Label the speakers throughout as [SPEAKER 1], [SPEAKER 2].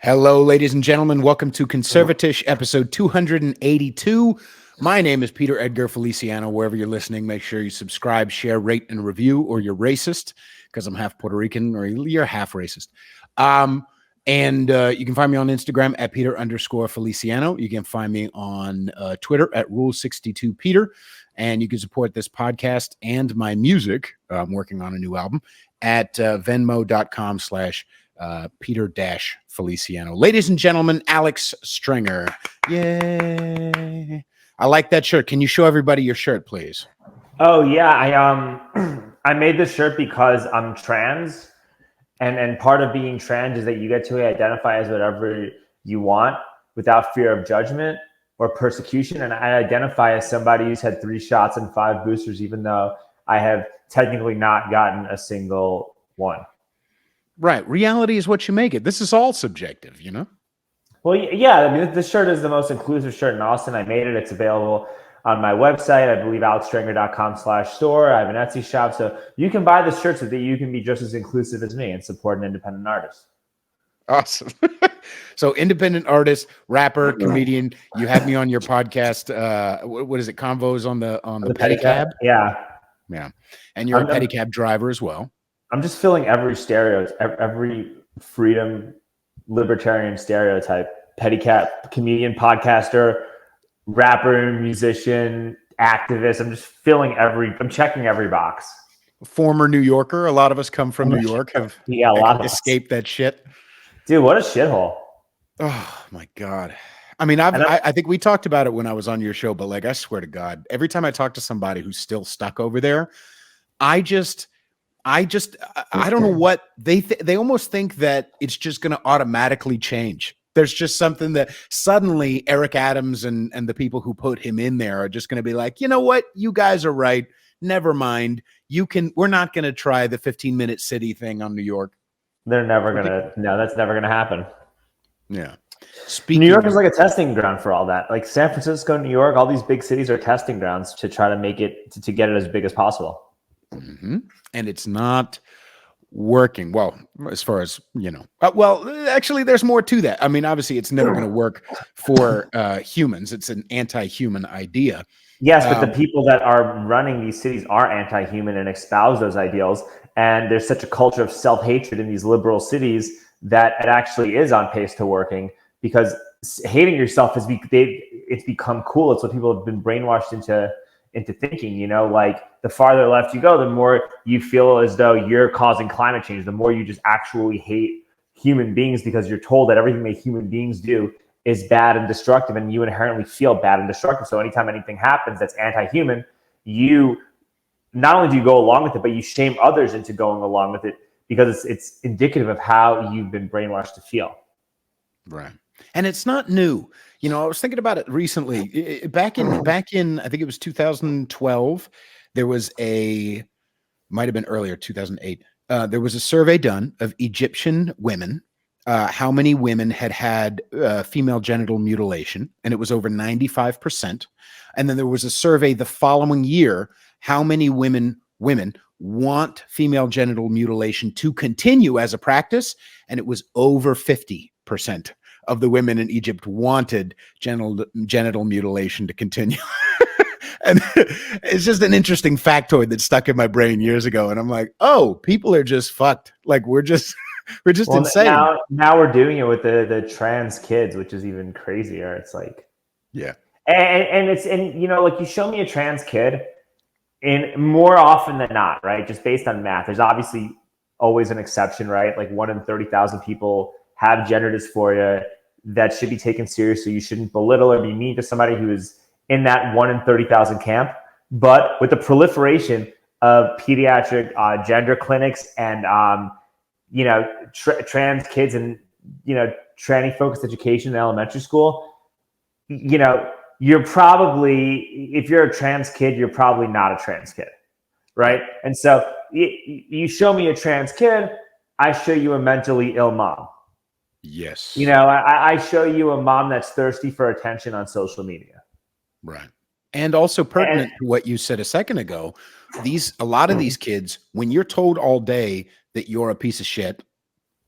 [SPEAKER 1] Hello, ladies and gentlemen. Welcome to Conservatish, episode 282. My name is Peter Edgar Feliciano. Wherever you're listening, make sure you subscribe, share, rate, and review, or you're racist, because I'm half Puerto Rican, or you're half racist. And you can find me on Instagram at Peter_Feliciano. You can find me on Twitter at Rule62Peter. And you can support this podcast and my music. I'm working on a new album at Venmo.com/ Peter-Feliciano. Ladies and gentlemen, Alex Strenger. Yay. I like that shirt. Can you show everybody your shirt, please?
[SPEAKER 2] Oh yeah, I made this shirt because I'm trans, and part of being trans is that you get to identify as whatever you want without fear of judgment or persecution. And I identify as somebody who's had 3 shots and 5 boosters, even though I have technically not gotten a single one.
[SPEAKER 1] Right. Reality is what you make it. This is all subjective, you know?
[SPEAKER 2] Well, yeah. I mean, this shirt is the most inclusive shirt in Austin. I made it. It's available on my website. I believe alexstrenger.com/store. I have an Etsy shop. So you can buy the shirt so that you can be just as inclusive as me and support an independent artist.
[SPEAKER 1] Awesome. So independent artist, rapper, comedian. You had me on your podcast. What is it? Convos on the pedicab?
[SPEAKER 2] Yeah.
[SPEAKER 1] Yeah. And you're a pedicab driver as well.
[SPEAKER 2] I'm just filling every freedom libertarian stereotype: pedicab, comedian, podcaster, rapper, musician, activist. I'm just I'm checking every box.
[SPEAKER 1] Former New Yorker. A lot of us come from New York. Have
[SPEAKER 2] a lot of
[SPEAKER 1] escaped that shit.
[SPEAKER 2] Dude, what a shithole.
[SPEAKER 1] Oh my God. I mean, I think we talked about it when I was on your show, but like, I swear to God, every time I talk to somebody who's still stuck over there, I don't know what they almost think that it's just going to automatically change. There's just something that suddenly Eric Adams and the people who put him in there are just going to be like, you know what? You guys are right. Never mind. We're not going to try the 15-minute city thing on New York.
[SPEAKER 2] They're never going to. No, that's never going to happen.
[SPEAKER 1] Yeah.
[SPEAKER 2] New York is like a testing ground for all that. Like San Francisco, New York, all these big cities are testing grounds to try to make it, to get it as big as possible.
[SPEAKER 1] Mm-hmm. And it's not working well, as far as you know. Well, actually, there's more to that. I mean, obviously, it's never going to work for humans. It's an anti-human idea.
[SPEAKER 2] Yes, but the people that are running these cities are anti-human and espouse those ideals. And there's such a culture of self-hatred in these liberal cities that it actually is on pace to working, because hating yourself it's become cool. It's what people have been brainwashed into thinking, you know, like the farther left you go, the more you feel as though you're causing climate change, the more you just actually hate human beings, because you're told that everything that human beings do is bad and destructive, and you inherently feel bad and destructive. So anytime anything happens that's anti-human, you not only do you go along with it, but you shame others into going along with it, because it's indicative of how you've been brainwashed to feel.
[SPEAKER 1] Right. And it's not new. You know, I was thinking about it recently. Back in, I think it was 2012, there was might have been earlier, 2008. There was a survey done of Egyptian women, how many women had female genital mutilation, and it was over 95%. And then there was a survey the following year, how many women want female genital mutilation to continue as a practice, and it was over 50% of the women in Egypt wanted genital mutilation to continue. And it's just an interesting factoid that stuck in my brain years ago. And I'm like, oh, people are just fucked. Like we're just insane.
[SPEAKER 2] Now we're doing it with the trans kids, which is even crazier. It's like,
[SPEAKER 1] yeah.
[SPEAKER 2] And you know, like you show me a trans kid, and more often than not, right? Just based on math, there's obviously always an exception, right? Like 1 in 30,000 people have gender dysphoria. That should be taken seriously. You shouldn't belittle or be mean to somebody who is in that 1 in 30,000 camp. But with the proliferation of pediatric gender clinics and you know, trans kids and, you know, tranny focused education in elementary school, you know, you're probably, if you're a trans kid, you're probably not a trans kid, right? And so you show me a trans kid, I show you a mentally ill mom.
[SPEAKER 1] Yes.
[SPEAKER 2] You know, I show you a mom that's thirsty for attention on social media.
[SPEAKER 1] Right. And also pertinent to what you said a second ago, a lot of these kids, when you're told all day that you're a piece of shit,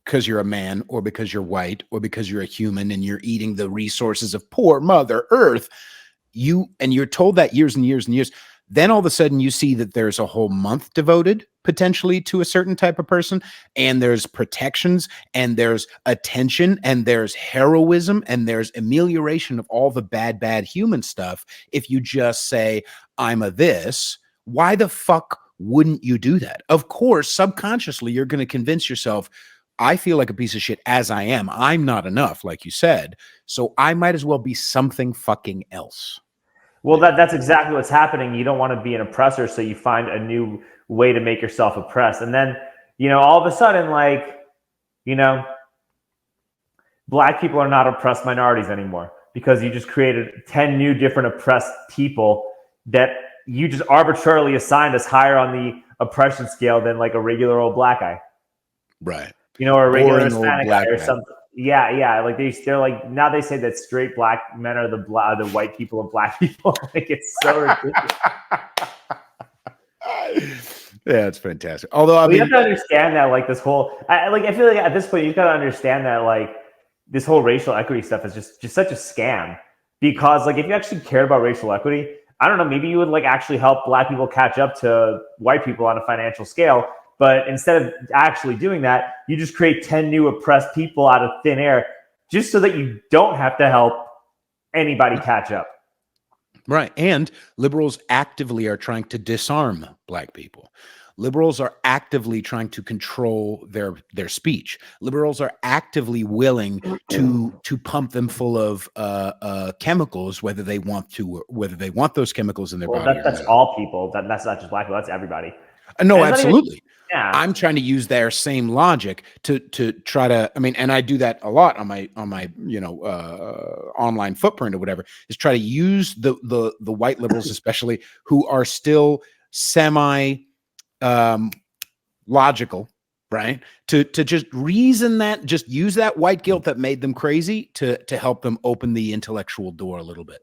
[SPEAKER 1] because you're a man or because you're white or because you're a human and you're eating the resources of poor Mother Earth. You're told that years and years and years. Then all of a sudden you see that there's a whole month devoted potentially to a certain type of person, and there's protections and there's attention and there's heroism and there's amelioration of all the bad human stuff. If you just say, I'm a this, why the fuck wouldn't you do that? Of course, subconsciously, you're going to convince yourself, I feel like a piece of shit as I am. I'm not enough, like you said. So I might as well be something fucking else.
[SPEAKER 2] Well, that's exactly what's happening. You don't want to be an oppressor, so you find a new way to make yourself oppressed. And then, all of a sudden, Black people are not oppressed minorities anymore because you just created 10 new different oppressed people that you just arbitrarily assigned as higher on the oppression scale than like a regular old Black guy.
[SPEAKER 1] Right.
[SPEAKER 2] Or a regular Hispanic guy or something. Yeah. Like they're like, now they say that straight Black men are the white people of Black people. Like, it's so ridiculous.
[SPEAKER 1] Yeah, it's fantastic. Although
[SPEAKER 2] you have to understand that like this whole, I feel like at this point you've got to understand that like this whole racial equity stuff is just such a scam, because like if you actually cared about racial equity, I don't know, maybe you would like actually help Black people catch up to white people on a financial scale. But instead of actually doing that, you just create 10 new oppressed people out of thin air just so that you don't have to help anybody catch up.
[SPEAKER 1] Right. And liberals actively are trying to disarm Black people. Liberals are actively trying to control their speech. Liberals are actively willing to pump them full of chemicals, whether they want to, whether they want those chemicals in their body.
[SPEAKER 2] That's all people. That's not just Black people. That's everybody.
[SPEAKER 1] No, absolutely.
[SPEAKER 2] Yeah.
[SPEAKER 1] I'm trying to use their same logic to try to, and I do that a lot on my online footprint or whatever, is try to use the white liberals, especially, who are still semi logical, right? To just reason that, just use that white guilt that made them crazy to help them open the intellectual door a little bit,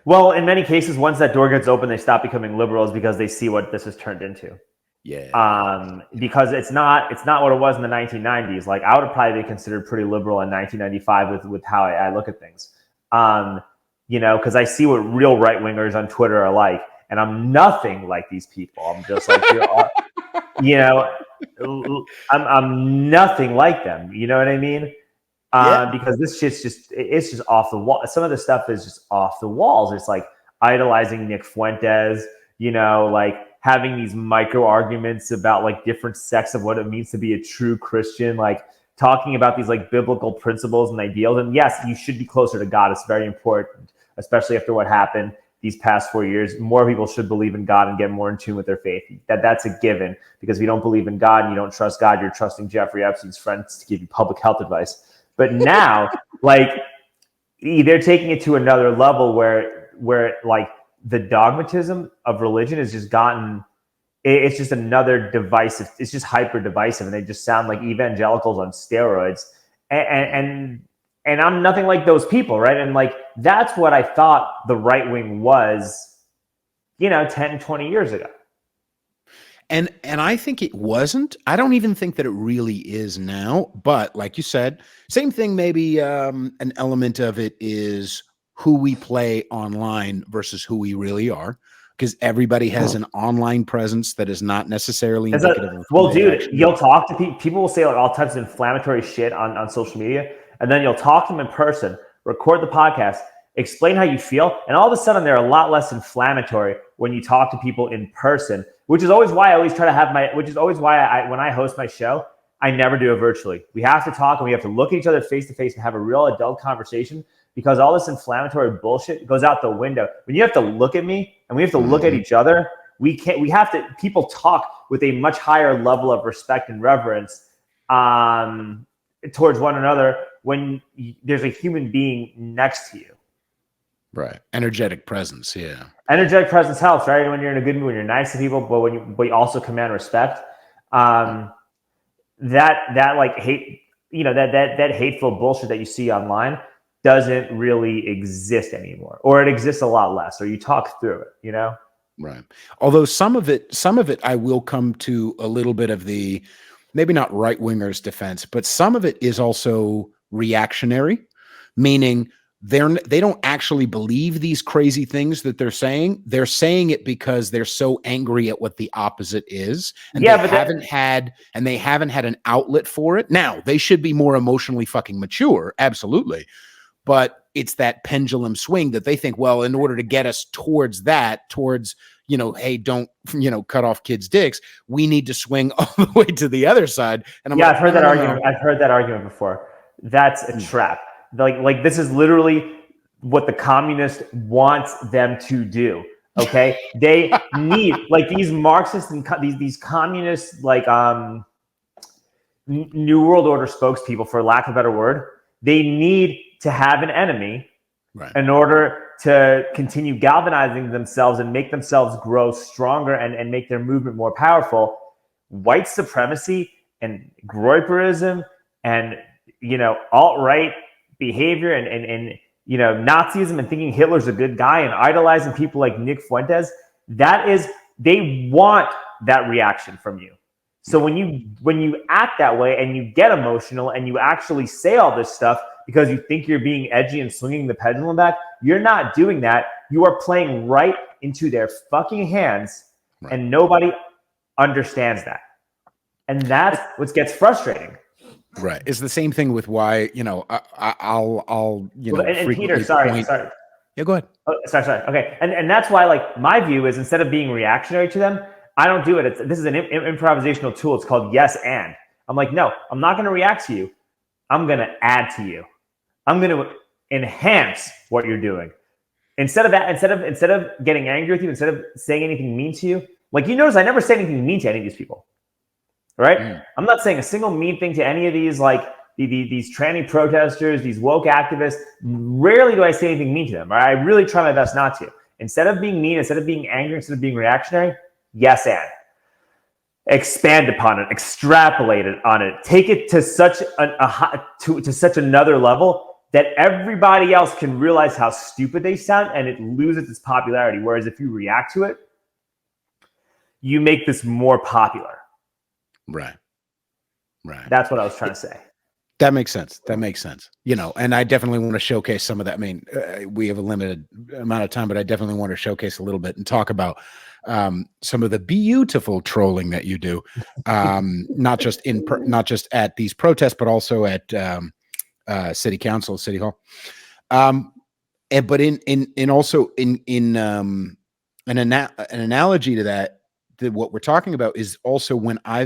[SPEAKER 1] Well,
[SPEAKER 2] in many cases, once that door gets open, they stop becoming liberals because they see what this has turned into.
[SPEAKER 1] Yeah.
[SPEAKER 2] Because it's not what it was in the 1990s. Like, I would have probably been considered pretty liberal in 1995 with how I look at things. Because I see what real right wingers on Twitter are like, and I'm nothing like these people. I'm just like, I'm nothing like them. You know what I mean? Because this shit's it's just off the wall. Some of the stuff is just off the walls. It's like idolizing Nick Fuentes, like having these micro arguments about like different sects of what it means to be a true Christian, like talking about these like biblical principles and ideals. And yes, you should be closer to God. It's very important, especially after what happened these past 4 years. More people should believe in God and get more in tune with their faith. That's a given, because if you don't believe in God and you don't trust God, you're trusting Jeffrey Epstein's friends to give you public health advice. But now, like, they're taking it to another level where like the dogmatism of religion has just gotten, it's just another divisive, it's just hyper divisive, and they just sound like evangelicals on steroids. And I'm nothing like those people, right? And like, that's what I thought the right wing was, 10, 20 years ago.
[SPEAKER 1] And I think it wasn't. I don't even think that it really is now. But like you said, same thing, maybe an element of it is who we play online versus who we really are. Because everybody has an online presence that is not necessarily indicative of.
[SPEAKER 2] Well, dude, you'll talk to people. People will say like all types of inflammatory shit on social media. And then you'll talk to them in person, record the podcast, explain how you feel. And all of a sudden, they're a lot less inflammatory when you talk to people in person, which is always why I always try to have when I host my show, I never do it virtually. We have to talk and we have to look at each other face to face and have a real adult conversation, because all this inflammatory bullshit goes out the window. When you have to look at me and we have to look at each other, people talk with a much higher level of respect and reverence towards one another when there's a human being next to you.
[SPEAKER 1] Right. Energetic presence. Yeah.
[SPEAKER 2] Energetic presence helps, right? When you're in a good mood, when you're nice to people, but you also command respect. That like hate, that hateful bullshit that you see online doesn't really exist anymore, or it exists a lot less, or you talk through it,
[SPEAKER 1] Right. Although some of it, I will come to a little bit of the, maybe not right wingers defense, but some of it is also reactionary, meaning they don't actually believe these crazy things that they're saying. They're saying it because they're so angry at what the opposite is, and
[SPEAKER 2] Yeah,
[SPEAKER 1] they haven't had an outlet for it. Now, they should be more emotionally fucking mature, absolutely. But it's that pendulum swing that they think, well, in order to get us towards, hey, don't, cut off kids' dicks, we need to swing all the way to the other side. And I'm
[SPEAKER 2] yeah,
[SPEAKER 1] like,
[SPEAKER 2] I've heard
[SPEAKER 1] no,
[SPEAKER 2] that
[SPEAKER 1] no,
[SPEAKER 2] argument.
[SPEAKER 1] no.
[SPEAKER 2] I've heard that argument before. That's a trap. Like this is literally what the communists want them to do. Okay, they need like these Marxists and these communists, like New World Order spokespeople, for lack of a better word. They need to have an enemy, right, in order to continue galvanizing themselves and make themselves grow stronger and make their movement more powerful. White supremacy and Groyperism and alt-right behavior and Nazism and thinking Hitler's a good guy and idolizing people like Nick Fuentes, they want that reaction from you. So when you act that way and you get emotional and you actually say all this stuff because you think you're being edgy and swinging the pendulum back, you're not doing that. You are playing right into their fucking hands, right, and nobody understands that. And that's what gets frustrating.
[SPEAKER 1] Right. It's the same thing with why, I'll
[SPEAKER 2] and Peter, sorry.
[SPEAKER 1] Yeah, go ahead.
[SPEAKER 2] Oh, sorry. Okay. And that's why, like, my view is, instead of being reactionary to them, I don't do it. This is an improvisational tool. It's called yes and. I'm like, no, I'm not going to react to you. I'm going to add to you. I'm going to enhance what you're doing. Instead of getting angry with you, instead of saying anything mean to you, like, you notice I never say anything mean to any of these people, right? I'm not saying a single mean thing to any of these, like, these tranny protesters, these woke activists. Rarely do I say anything mean to them. Right? I really try my best not to. Instead of being mean, instead of being angry, instead of being reactionary, yes and. Expand upon it, extrapolate it on it, take it to such to such another level that everybody else can realize how stupid they sound, and it loses its popularity. Whereas if you react to it, you make this more popular.
[SPEAKER 1] Right.
[SPEAKER 2] That's what I was trying to say.
[SPEAKER 1] That makes sense. And I definitely want to showcase some of that. I mean, we have a limited amount of time, but I definitely want to showcase a little bit and talk about some of the beautiful trolling that you do, not just at these protests, but also at city council, city hall, but in also in an analogy to that what we're talking about is also when I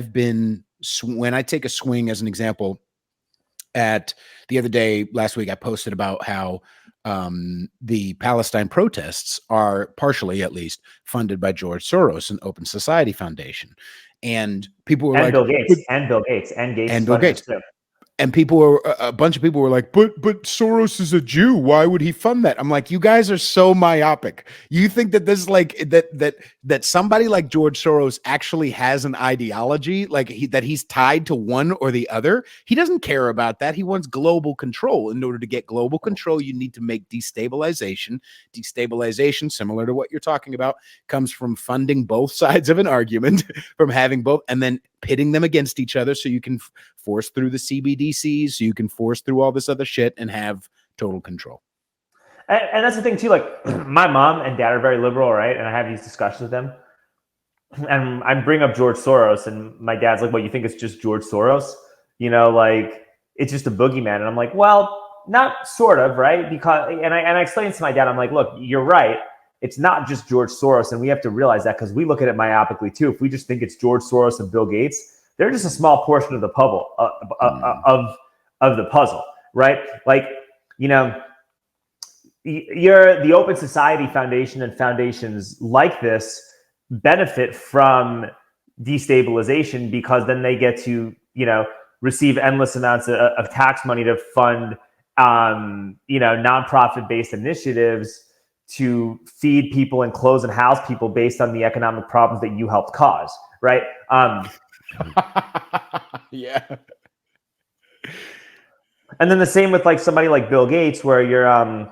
[SPEAKER 1] take a swing, as an example. At the other day, last week, I posted about how the Palestine protests are partially, at least, funded by George Soros and Open Society Foundation, and people were like,
[SPEAKER 2] Bill Gates, and Bill Gates.
[SPEAKER 1] And a bunch of people were like, but Soros is a Jew. Why would he fund that? I'm like, you guys are so myopic. You think that this is like that somebody like George Soros actually has an ideology, like that he's tied to one or the other? He doesn't care about that. He wants global control. In order to get global control, you need to make destabilization. Destabilization, similar to what you're talking about, comes from funding both sides of an argument, from having both, and then pitting them against each other so you can force through the CBDCs, so you can force through all this other shit and have total control.
[SPEAKER 2] And that's the thing too, like, my mom and dad are very liberal, right? And I have these discussions with them. And I bring up George Soros, and my dad's like, "What, you think it's just George Soros? Like, it's just a boogeyman?" And I'm like, well, not sort of, right? Because, and I explained to my dad, I'm like, look, you're right. It's not just George Soros, and we have to realize that, because we look at it myopically too. If we just think it's George Soros and Bill Gates, they're just a small portion of the puzzle, of the puzzle, right? Like, the Open Society Foundation and foundations like this benefit from destabilization, because then they get to, receive endless amounts of tax money to fund, nonprofit-based initiatives to feed people and clothe and house people based on the economic problems that you helped cause, right?
[SPEAKER 1] Yeah.
[SPEAKER 2] And then the same with, like, somebody like Bill Gates, where you're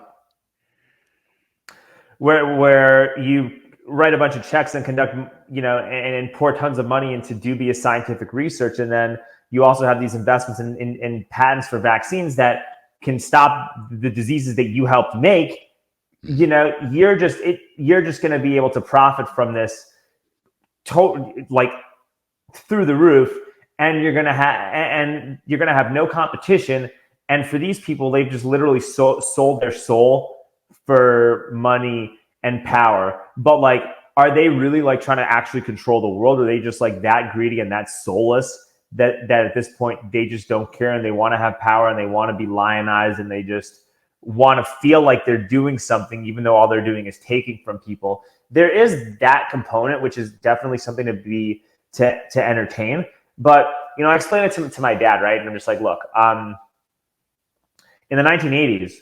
[SPEAKER 2] where you write a bunch of checks and conduct, and pour tons of money into dubious scientific research. And then you also have these investments in patents for vaccines that can stop the diseases that you helped make. You're just going to be able to profit from this like through the roof, and you're going to have no competition. And for these people, they've just literally sold their soul for money and power. But like, are they really like trying to actually control the world? Or are they just like that greedy and that soulless that at this point they just don't care, and they want to have power, and they want to be lionized, and they just want to feel like they're doing something, even though all they're doing is taking from people? There is that component, which is definitely something to entertain. But I explained it to my dad, right? And I'm just like, look, in the 1980s,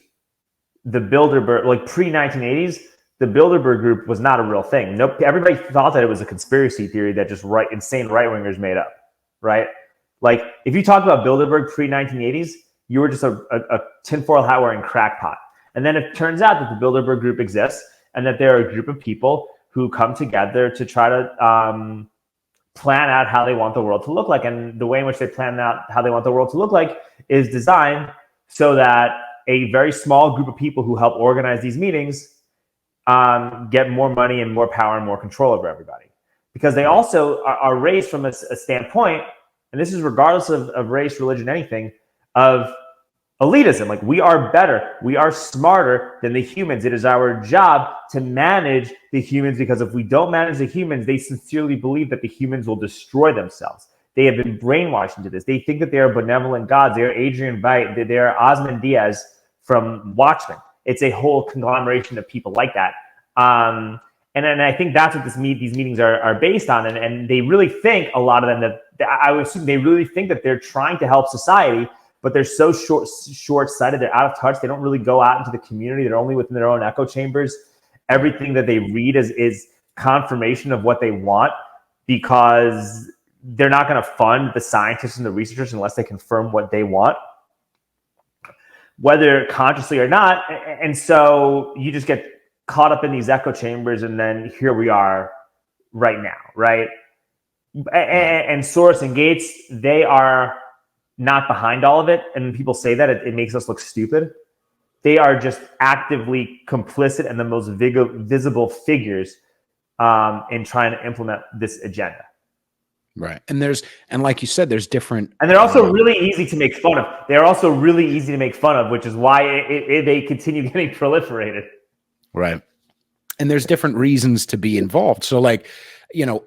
[SPEAKER 2] the Bilderberg, like pre-1980s, the Bilderberg group was not a real thing. Nope, everybody thought that it was a conspiracy theory that just insane right-wingers made up, right? Like, if you talk about Bilderberg pre-1980s, you were just a tinfoil hat wearing crackpot. And then it turns out that the Bilderberg group exists, and that they're a group of people who come together to try to plan out how they want the world to look like. And the way in which they plan out how they want the world to look like is designed so that a very small group of people who help organize these meetings get more money and more power and more control over everybody. Because they also are raised from a standpoint, and this is regardless of race, religion, anything, of elitism. Like, we are better, we are smarter than the humans. It is our job to manage the humans, because if we don't manage the humans, they sincerely believe that the humans will destroy themselves. They have been brainwashed into this. They think that they are benevolent gods. They are Adrian Veidt. They are Osman Diaz from Watchmen. It's a whole conglomeration of people like that. And I think that's what these meetings are based on. And they really think, a lot of them, that I would assume they really think that they're trying to help society, but they're so short-sighted. They're out of touch. They don't really go out into the community. They're only within their own echo chambers. Everything that they read is confirmation of what they want, because they're not going to fund the scientists and the researchers unless they confirm what they want, whether consciously or not. And so you just get caught up in these echo chambers, and then here we are right now, right? And Soros and Gates, they are not behind all of it. And people say that it makes us look stupid. They are just actively complicit and the most visible figures in trying to implement this agenda.
[SPEAKER 1] Right. And like you said, there's different.
[SPEAKER 2] And they're also really easy to make fun of. They're also really easy to make fun of, which is why they continue getting proliferated.
[SPEAKER 1] Right. And there's different reasons to be involved. So like,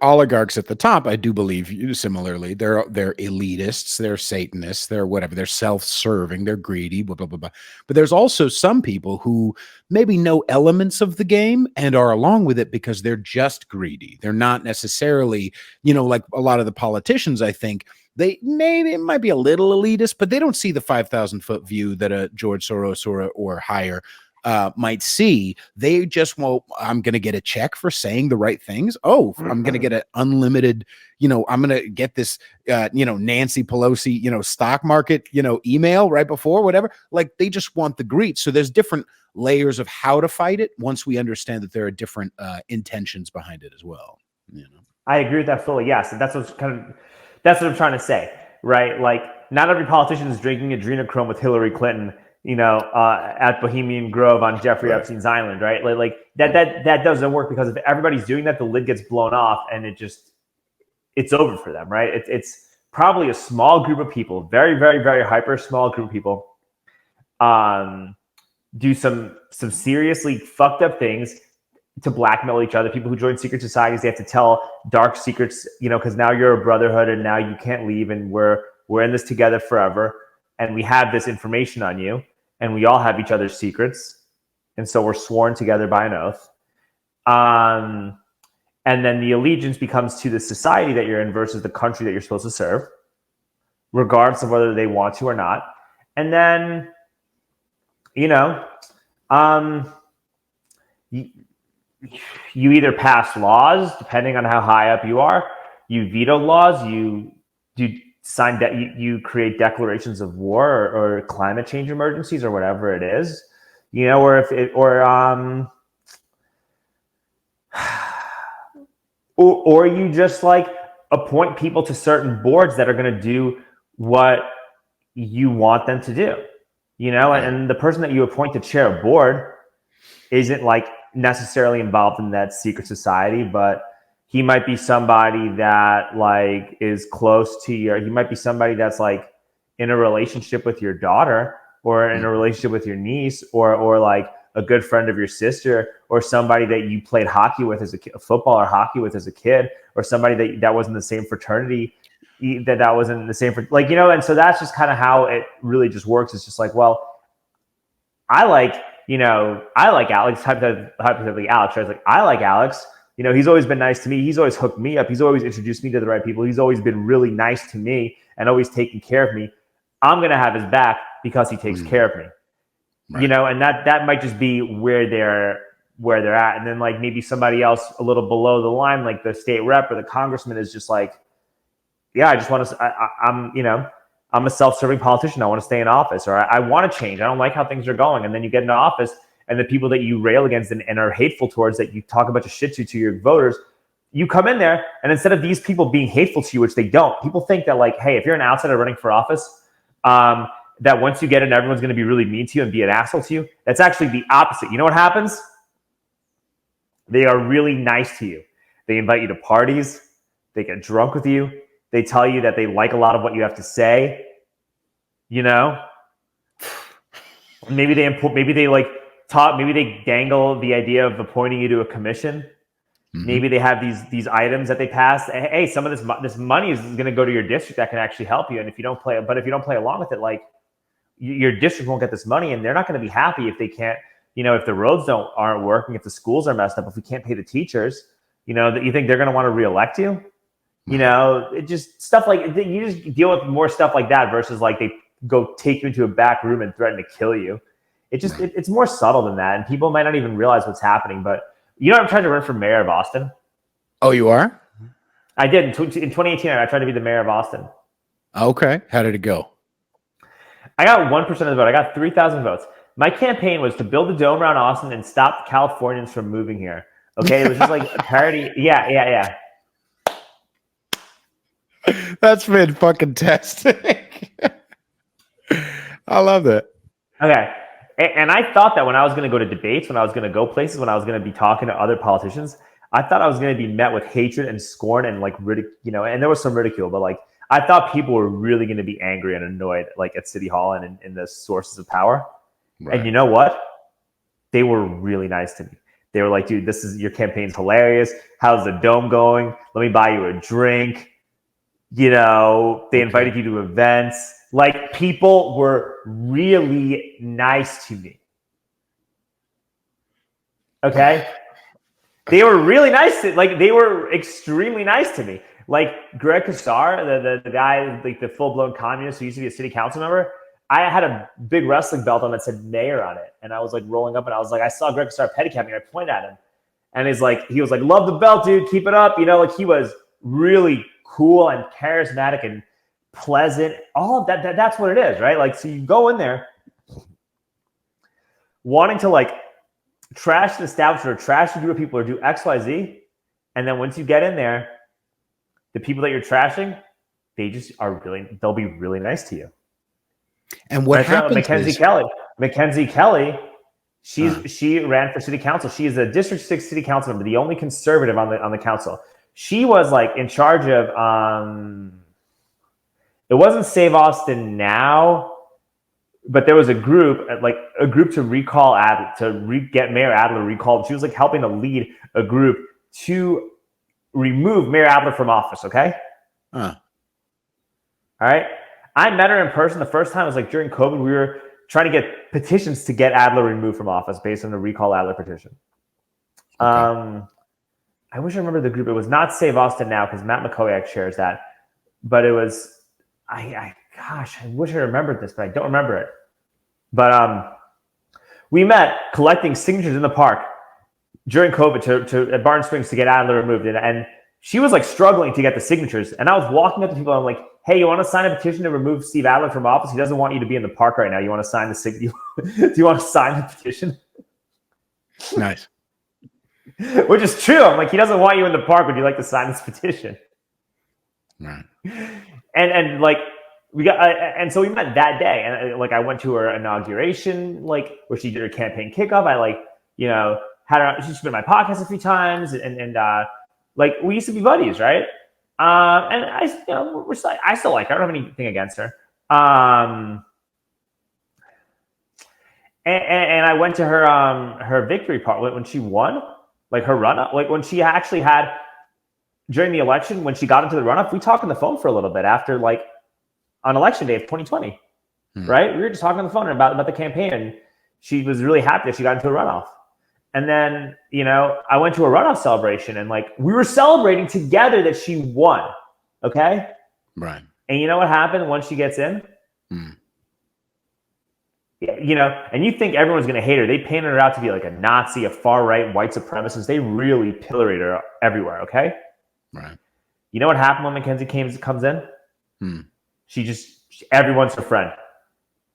[SPEAKER 1] oligarchs at the top, I do believe similarly, they're elitists, they're Satanists, they're whatever, they're self-serving, they're greedy, blah, blah, blah, blah. But there's also some people who maybe know elements of the game and are along with it because they're just greedy. They're not necessarily, like a lot of the politicians, I think, it might be a little elitist, but they don't see the 5,000-foot view that a George Soros or higher might see. They just, I'm going to get a check for saying the right things. Oh, I'm going to get an unlimited, I'm going to get this, Nancy Pelosi, stock market, email right before whatever. Like, they just want the greed. So there's different layers of how to fight it once we understand that there are different intentions behind it as well.
[SPEAKER 2] I agree with that fully. Yes. And that's what I'm trying to say, right? Like, not every politician is drinking adrenochrome with Hillary Clinton, at Bohemian Grove on Jeffrey Epstein's island, right? Like that doesn't work, because if everybody's doing that, the lid gets blown off and it's over for them, right? It's probably a small group of people, very, very, very hyper small group of people, do some seriously fucked up things to blackmail each other. People who join secret societies, they have to tell dark secrets, because now you're a brotherhood and now you can't leave, and we're in this together forever. And we have this information on you, and we all have each other's secrets. And so we're sworn together by an oath. And then the allegiance becomes to the society that you're in versus the country that you're supposed to serve, regardless of whether they want to or not. And then, you either pass laws, depending on how high up you are, you veto laws, you create declarations of war or climate change emergencies or whatever it is, or you just like appoint people to certain boards that are going to do what you want them to do, you know, and the person that you appoint to chair a board isn't like necessarily involved in that secret society, but he might be somebody that like is close to he might be somebody that's like in a relationship with your daughter or in a relationship with your niece or like a good friend of your sister or somebody that you played hockey with as a football or hockey with as a kid or somebody that was in the same fraternity that wasn't in the same, like, you know, and so that's just kind of how it really just works. It's just like, well, I like Alex, hypothetically Alex, right? It's like, I like Alex, you know, he's always been nice to me. He's always hooked me up. He's always introduced me to the right people. He's always been really nice to me and always taking care of me. I'm going to have his back because he takes care of me, you know, and that might just be where they're at. And then like maybe somebody else a little below the line, like the state rep or the congressman is just like, yeah, I just want to, I'm a self-serving politician. I want to stay in office, or I want to change. I don't like how things are going. And then you get into office and the people that you rail against and are hateful towards, that you talk a bunch of shit to your voters, you come in there and instead of these people being hateful to you, which they don't, people think that like, hey, if you're an outsider running for office, that once you get in, everyone's going to be really mean to you and be an asshole to you. That's actually the opposite. You know what happens? They are really nice to you. They invite you to parties. They get drunk with you. They tell you that they like a lot of what you have to say, you know. Maybe they dangle the idea of appointing you to a commission. Maybe they have these items that they pass. Hey, some of this money is going to go to your district that can actually help you. And if you don't play along with it, like your district won't get this money, and they're not going to be happy if they can't. You know, if the roads aren't working, if the schools are messed up, if we can't pay the teachers, you know, that you think they're going to want to reelect you. You know, it just stuff like you just deal with more stuff like that versus like they go take you into a back room and threaten to kill you. It's more subtle than that, and people might not even realize what's happening. But you know, I'm trying to run for mayor of Austin.
[SPEAKER 1] Oh, you are?
[SPEAKER 2] I did in 2018. I tried to be the mayor of Austin.
[SPEAKER 1] Okay, how did it go?
[SPEAKER 2] I got 1% of the vote. I got 3,000 votes. My campaign was to build a dome around Austin and stop Californians from moving here. Okay, it was just like a parody. Yeah.
[SPEAKER 1] That's been fucking fantastic. I love that.
[SPEAKER 2] Okay. And I thought that when I was going to go to debates, when I was going to go places, when I was going to be talking to other politicians, I thought I was going to be met with hatred and scorn and like ridicule, and there was some ridicule, but like I thought people were really going to be angry and annoyed, like at City Hall and in the sources of power. Right. And you know what? They were really nice to me. They were like, dude, your campaign's hilarious. How's the dome going? Let me buy you a drink. You know, they invited you to events. Like, people were really nice to me. Okay? They were really nice. They were extremely nice to me. Like, Greg Kassar, the guy, like the full-blown communist who used to be a city council member, I had a big wrestling belt on that said mayor on it. And I was like rolling up and I was like, I saw Greg Kassar pedicapping and I pointed at him. And he was like, love the belt, dude. Keep it up. You know, like he was really cool and charismatic and pleasant. All of that, that's what it is, right? Like, so you go in there wanting to like trash the establishment or trash the group of people or do X, Y, Z. And then once you get in there, the people that you're trashing, they'll be really nice to you.
[SPEAKER 1] And what happens
[SPEAKER 2] Mackenzie Kelly, she ran for city council. She is a District 6 city council member, the only conservative on the council. She was like in charge of it wasn't Save Austin Now, but there was a group to recall get Mayor Adler recalled. She was like helping to lead a group to remove Mayor Adler from office. Okay. All right. I met her in person the first time. It was like during COVID. We were trying to get petitions to get Adler removed from office based on the recall Adler petition. Okay. I wish I remember the group. It was not Save Austin Now because Matt McCoyak shares that, but it was. I wish I remembered this, but I don't remember it. But we met collecting signatures in the park during COVID to at Barton Springs to get Adler removed, and she was like struggling to get the signatures. And I was walking up to people. And I'm like, hey, you want to sign a petition to remove Steve Adler from office? He doesn't want you to be in the park right now. You want to sign do you want to sign the petition?
[SPEAKER 1] Nice.
[SPEAKER 2] Which is true. I'm like, he doesn't want you in the park. Would you like to sign this petition?
[SPEAKER 1] Right.
[SPEAKER 2] And like we got, and so we met that day, and like I went to her inauguration, like where she did her campaign kickoff. I like, you know, had her. She's been on my podcast a few times, and like we used to be buddies, right? And I, you know, I still like her. I don't have anything against her. And I went to her victory part when she won, like her run up, like when she actually had during the election, when she got into the runoff, we talked on the phone for a little bit after, like on election day of 2020, right? We were just talking on the phone about the campaign, and she was really happy that she got into a runoff. And then, you know, I went to a runoff celebration, and like we were celebrating together that she won. Okay.
[SPEAKER 1] Right.
[SPEAKER 2] And you know what happened once she gets in? You know, and you think everyone's going to hate her. They painted her out to be like a Nazi, a far-right white supremacist. They really pilloried her everywhere, okay?
[SPEAKER 1] Right.
[SPEAKER 2] You know what happened when Mackenzie comes in? Everyone's her friend.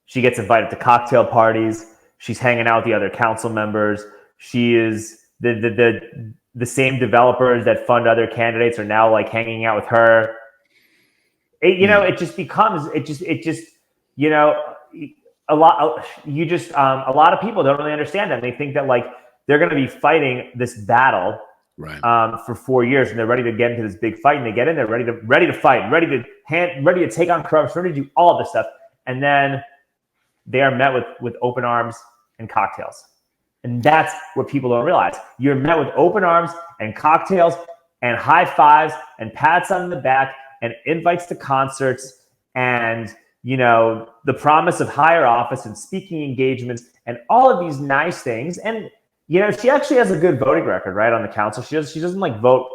[SPEAKER 2] She gets invited to cocktail parties. She's hanging out with the other council members. She is the same developers that fund other candidates are now like hanging out with her. You know, it just becomes, you know, a lot of people don't really understand that. They think that like they're going to be fighting this battle for 4 years, and they're ready to get into this big fight, and they get in there ready to fight, ready to take on corruption, ready to do all this stuff, and then they are met with open arms and cocktails. And that's what people don't realize. You're met with open arms and cocktails and high fives and pats on the back and invites to concerts and, you know, the promise of higher office and speaking engagements and all of these nice things. And, you know, she actually has a good voting record, right, on the council. She doesn't like vote.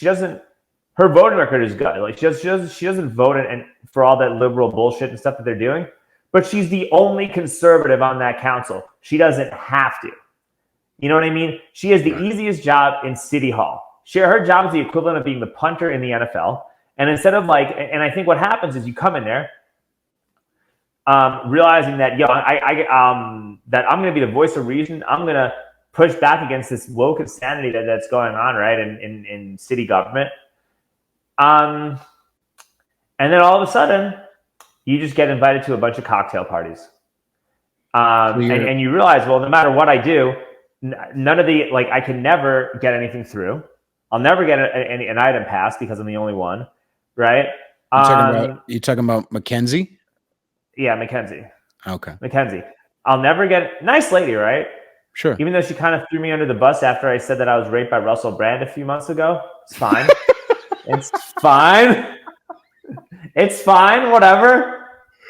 [SPEAKER 2] Her voting record is good. Like she doesn't vote and for all that liberal bullshit and stuff that they're doing. But she's the only conservative on that council. She doesn't have to. You know what I mean? She has the easiest job in City Hall. Her job is the equivalent of being the punter in the NFL. And instead of like, and I think what happens is you come in there, realizing that, that I'm going to be the voice of reason. I'm going to push back against this woke insanity that's going on, right, in city government. And then all of a sudden, you just get invited to a bunch of cocktail parties. And you realize, well, no matter what I do, none of the, like, I can never get anything through. I'll never get an item passed because I'm the only one, right?
[SPEAKER 1] You talking about Mackenzie?
[SPEAKER 2] Yeah, Mackenzie.
[SPEAKER 1] Okay.
[SPEAKER 2] Mackenzie. I'll never get, nice lady, right?
[SPEAKER 1] Sure.
[SPEAKER 2] Even though she kind of threw me under the bus after I said that I was raped by Russell Brand a few months ago. It's fine. It's fine. It's fine. Whatever.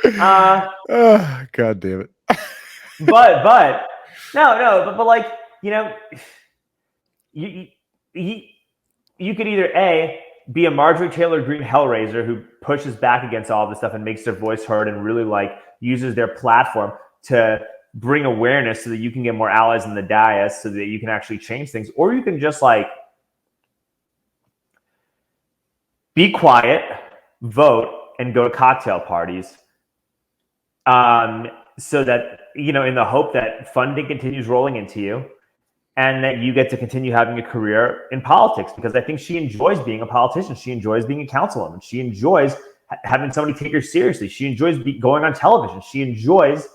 [SPEAKER 1] Oh, God damn it.
[SPEAKER 2] but like, you know, you could either A, be a Marjorie Taylor Greene hellraiser who pushes back against all this stuff and makes their voice heard and really like uses their platform to bring awareness so that you can get more allies in the dais so that you can actually change things. Or you can just like be quiet, vote, and go to cocktail parties. So that, you know, in the hope that funding continues rolling into you and that you get to continue having a career in politics, because I think she enjoys being a politician. She enjoys being a councilwoman. She enjoys having somebody take her seriously. She enjoys going on television. She enjoys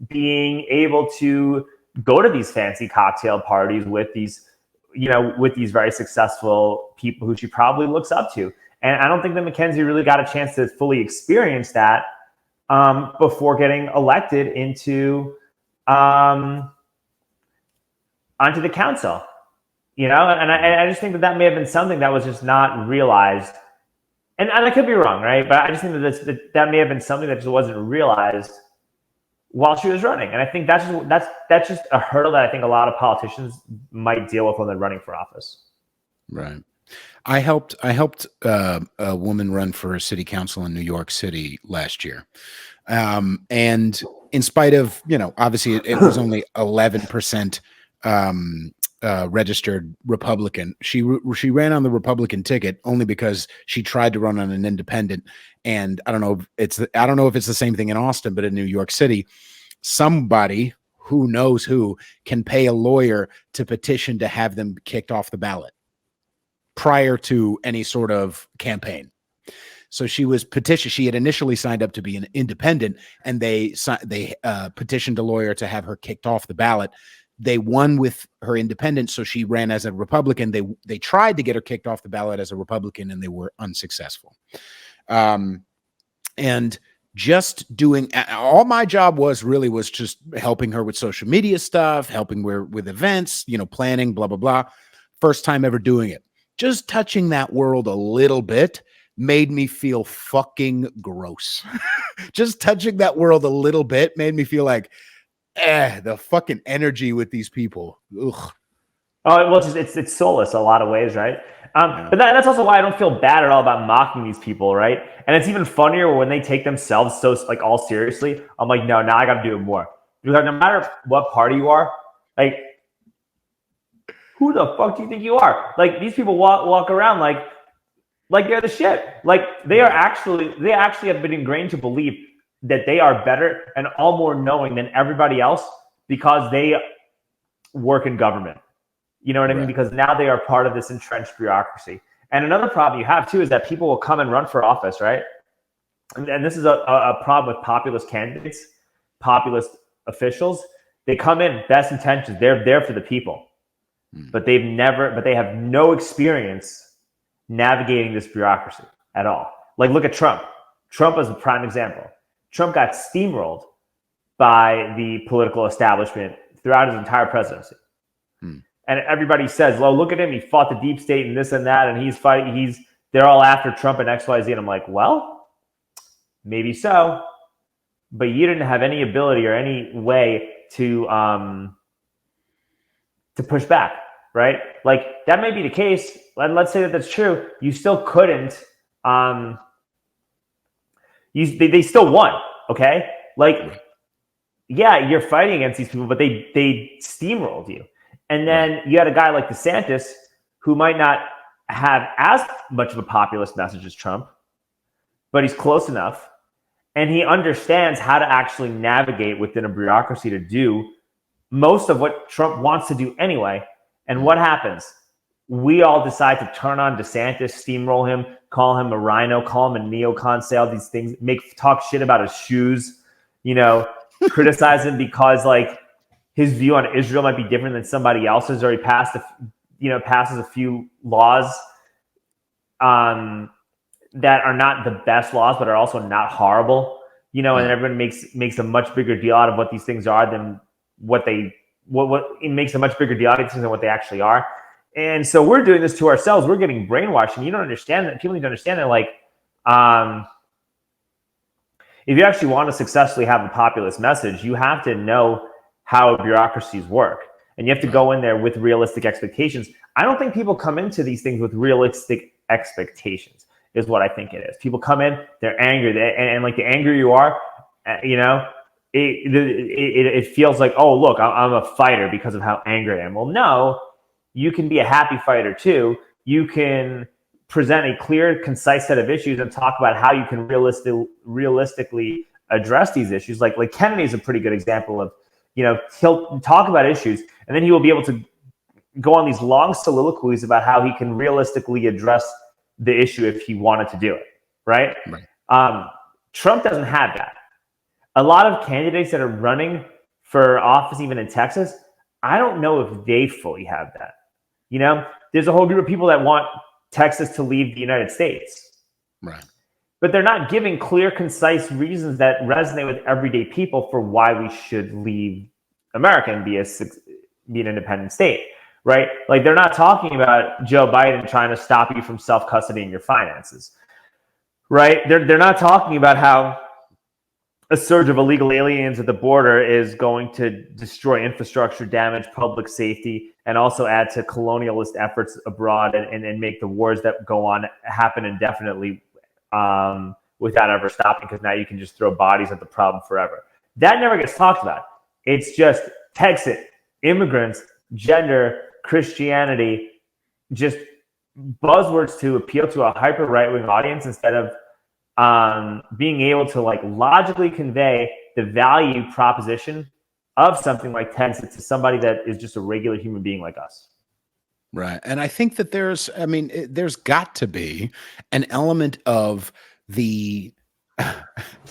[SPEAKER 2] being able to go to these fancy cocktail parties with these, you know, with these very successful people who she probably looks up to. And I don't think that Mackenzie really got a chance to fully experience that before getting elected into onto the council, you know, and I just think that may have been something that was just not realized, and I could be wrong, right? But I just think that may have been something that just wasn't realized while she was running, and I think that's just a hurdle that I think a lot of politicians might deal with when they're running for office.
[SPEAKER 1] Right. I helped a woman run for city council in New York City last year. And in spite of, you know, obviously it was only 11% registered Republican. She ran on the Republican ticket only because she tried to run on an independent. And I don't know if it's the same thing in Austin, but in New York City, somebody who knows who can pay a lawyer to petition to have them kicked off the ballot prior to any sort of campaign. So she was petitioned. She had initially signed up to be an independent, and they petitioned a lawyer to have her kicked off the ballot. They won with her independent, so she ran as a Republican. They tried to get her kicked off the ballot as a Republican, and they were unsuccessful. And just doing all my job was just helping her with social media stuff, helping her with events, planning, blah, blah, blah. First time ever doing it. Just touching that world a little bit made me feel fucking gross. Just touching that world a little bit made me feel like, the fucking energy with these people. Ugh.
[SPEAKER 2] Oh, well, it's soulless in a lot of ways, right? But that's also why I don't feel bad at all about mocking these people, right? And it's even funnier when they take themselves so like all seriously. I'm like, no, now I got to do it more. Because no matter what party you are, like, who the fuck do you think you are? Like, these people walk around like they're the shit. Like, they actually have been ingrained to believe that they are better and all more knowing than everybody else because they work in government. You know what I mean? Because now they are part of this entrenched bureaucracy. And another problem you have too is that people will come and run for office, right? And this is a problem with populist candidates, populist officials. They come in, best intentions. They're there for the people, but they have no experience navigating this bureaucracy at all. Like, look at Trump. Trump is a prime example. Trump got steamrolled by the political establishment throughout his entire presidency. And everybody says, well, look at him. He fought the deep state and this and that. And they're all after Trump and X, Y, Z. And I'm like, well, maybe so. But you didn't have any ability or any way to push back, right? Like, that may be the case. And let's say that that's true. You still couldn't. They still won, okay? Like, yeah, you're fighting against these people, but they steamrolled you. And then you had a guy like DeSantis who might not have as much of a populist message as Trump, but he's close enough. And he understands how to actually navigate within a bureaucracy to do most of what Trump wants to do anyway. And what happens? We all decide to turn on DeSantis, steamroll him, call him a rhino, call him a neocon, say all these things, talk shit about his shoes, criticize him because, like, his view on Israel might be different than somebody else's, or he passes a few laws that are not the best laws, but are also not horrible, and everyone makes a much bigger deal out of what these things are than what it makes a much bigger deal out of these things than what they actually are. And so we're doing this to ourselves. We're getting brainwashed, and you don't understand that. People need to understand that, like, if you actually want to successfully have a populist message, you have to know how bureaucracies work. And you have to go in there with realistic expectations. I don't think people come into these things with realistic expectations, is what I think it is. People come in, they're angry. And like, the angrier you are, it feels like, oh, look, I'm a fighter because of how angry I am. Well, no, you can be a happy fighter too. You can present a clear, concise set of issues and talk about how you can realistically address these issues. Like Kennedy is a pretty good example of, he'll talk about issues, and then he will be able to go on these long soliloquies about how he can realistically address the issue if he wanted to do it, right? Trump doesn't have that. A lot of candidates that are running for office, even in Texas, I don't know if they fully have that. There's a whole group of people that want Texas to leave the United States.
[SPEAKER 1] Right.
[SPEAKER 2] But they're not giving clear, concise reasons that resonate with everyday people for why we should leave America and be an independent state, right? Like, they're not talking about Joe Biden trying to stop you from self-custodying your finances, right? They're not talking about how a surge of illegal aliens at the border is going to destroy infrastructure, damage public safety, and also add to colonialist efforts abroad and make the wars that go on happen indefinitely without ever stopping, because now you can just throw bodies at the problem forever. That never gets talked about. It's just Texas, immigrants, gender, Christianity, just buzzwords to appeal to a hyper right-wing audience instead of being able to, like, logically convey the value proposition of something like 10 to somebody that is just a regular human being like us.
[SPEAKER 1] Right. And I think that there's got to be an element of the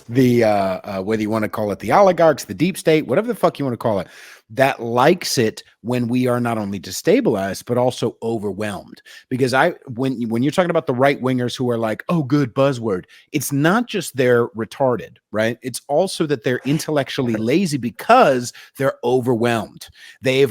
[SPEAKER 1] whether you want to call it the oligarchs, the deep state, whatever the fuck you want to call it, that likes it when we are not only destabilized but also overwhelmed. Because when you're talking about the right wingers who are like, oh, good buzzword, it's not just they're retarded, right? It's also that they're intellectually lazy because they're overwhelmed. I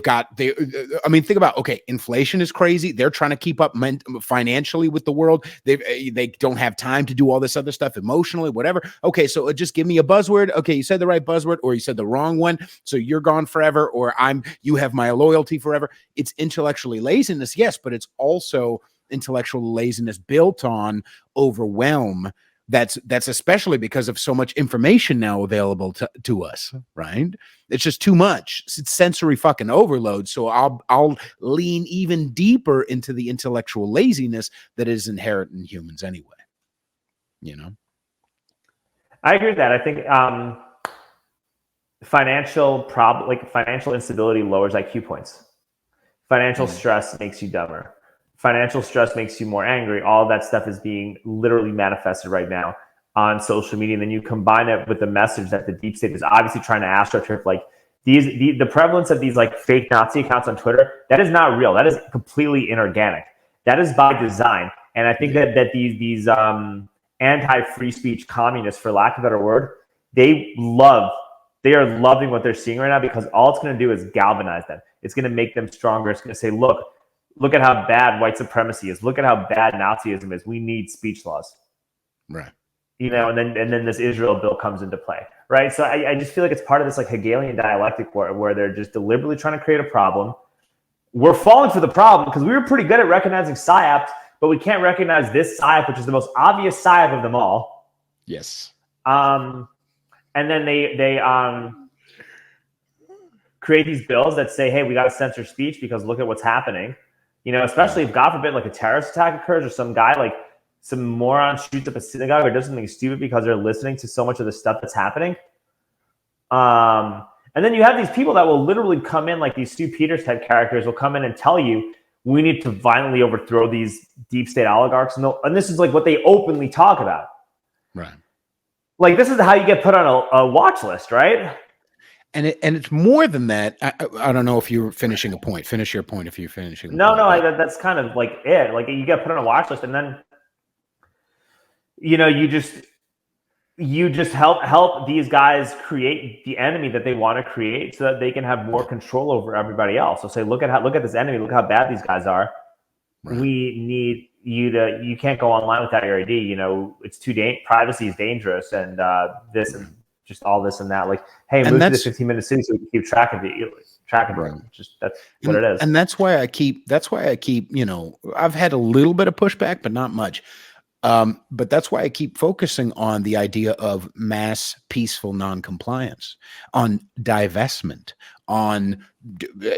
[SPEAKER 1] mean, think about, okay, inflation is crazy. They're trying to keep up financially with the world. They don't have time to do all this other stuff emotionally, whatever. Okay, so just give me a buzzword. Okay, you said the right buzzword, or you said the wrong one, so you're gone forever, or you have my loyalty forever. It's intellectually laziness, yes, but it's also intellectual laziness built on overwhelm. That's especially because of so much information now available to us, right? It's just too much. It's sensory fucking overload. So I'll lean even deeper into the intellectual laziness that is inherent in humans anyway. You know?
[SPEAKER 2] I agree with that. I think financial instability lowers IQ points. Financial stress makes you dumber. Financial stress makes you more angry. All of that stuff is being literally manifested right now on social media. And then you combine it with the message that the deep state is obviously trying to astroturf, like the prevalence of these like fake Nazi accounts on Twitter, that is not real. That is completely inorganic. That is by design. And I think that these anti-free speech communists, for lack of a better word, they are loving what they're seeing right now, because all it's going to do is galvanize them. It's going to make them stronger. It's going to say, look at how bad white supremacy is. Look at how bad Nazism is. We need speech laws.
[SPEAKER 1] Right.
[SPEAKER 2] You know, and then this Israel bill comes into play. Right. So I just feel like it's part of this like Hegelian dialectic where they're just deliberately trying to create a problem. We're falling for the problem because we were pretty good at recognizing psyops, but we can't recognize this psyop, which is the most obvious psyop of them all.
[SPEAKER 1] Yes.
[SPEAKER 2] And then they create these bills that say, hey, we got to censor speech because look at what's happening. You know, especially if, God forbid, like a terrorist attack occurs or some guy, like some moron shoots up a synagogue or does something stupid because they're listening to so much of the stuff that's happening. And then you have these people that will literally come in, like these Stu Peters type characters will come in and tell you, we need to violently overthrow these deep state oligarchs. And this is like what they openly talk about.
[SPEAKER 1] Right.
[SPEAKER 2] Like, this is how you get put on a watch list, right?
[SPEAKER 1] And it's more than that. I don't know if you're finishing a point. Finish your point if you're finishing.
[SPEAKER 2] No, that's kind of like it. Like, you get put on a watch list, and then, you know, you just help these guys create the enemy that they want to create, so that they can have more control over everybody else. So say, look at this enemy. Look how bad these guys are. Right. We need you can't go online without your ID. You know, it's privacy is dangerous, and this and just all this and that. Like, hey, move to the 15-minute city so we can keep track of it. Right. Just that's what it is.
[SPEAKER 1] And that's why I keep, you know, I've had a little bit of pushback, but not much. But that's why I keep focusing on the idea of mass peaceful noncompliance, on divestment, on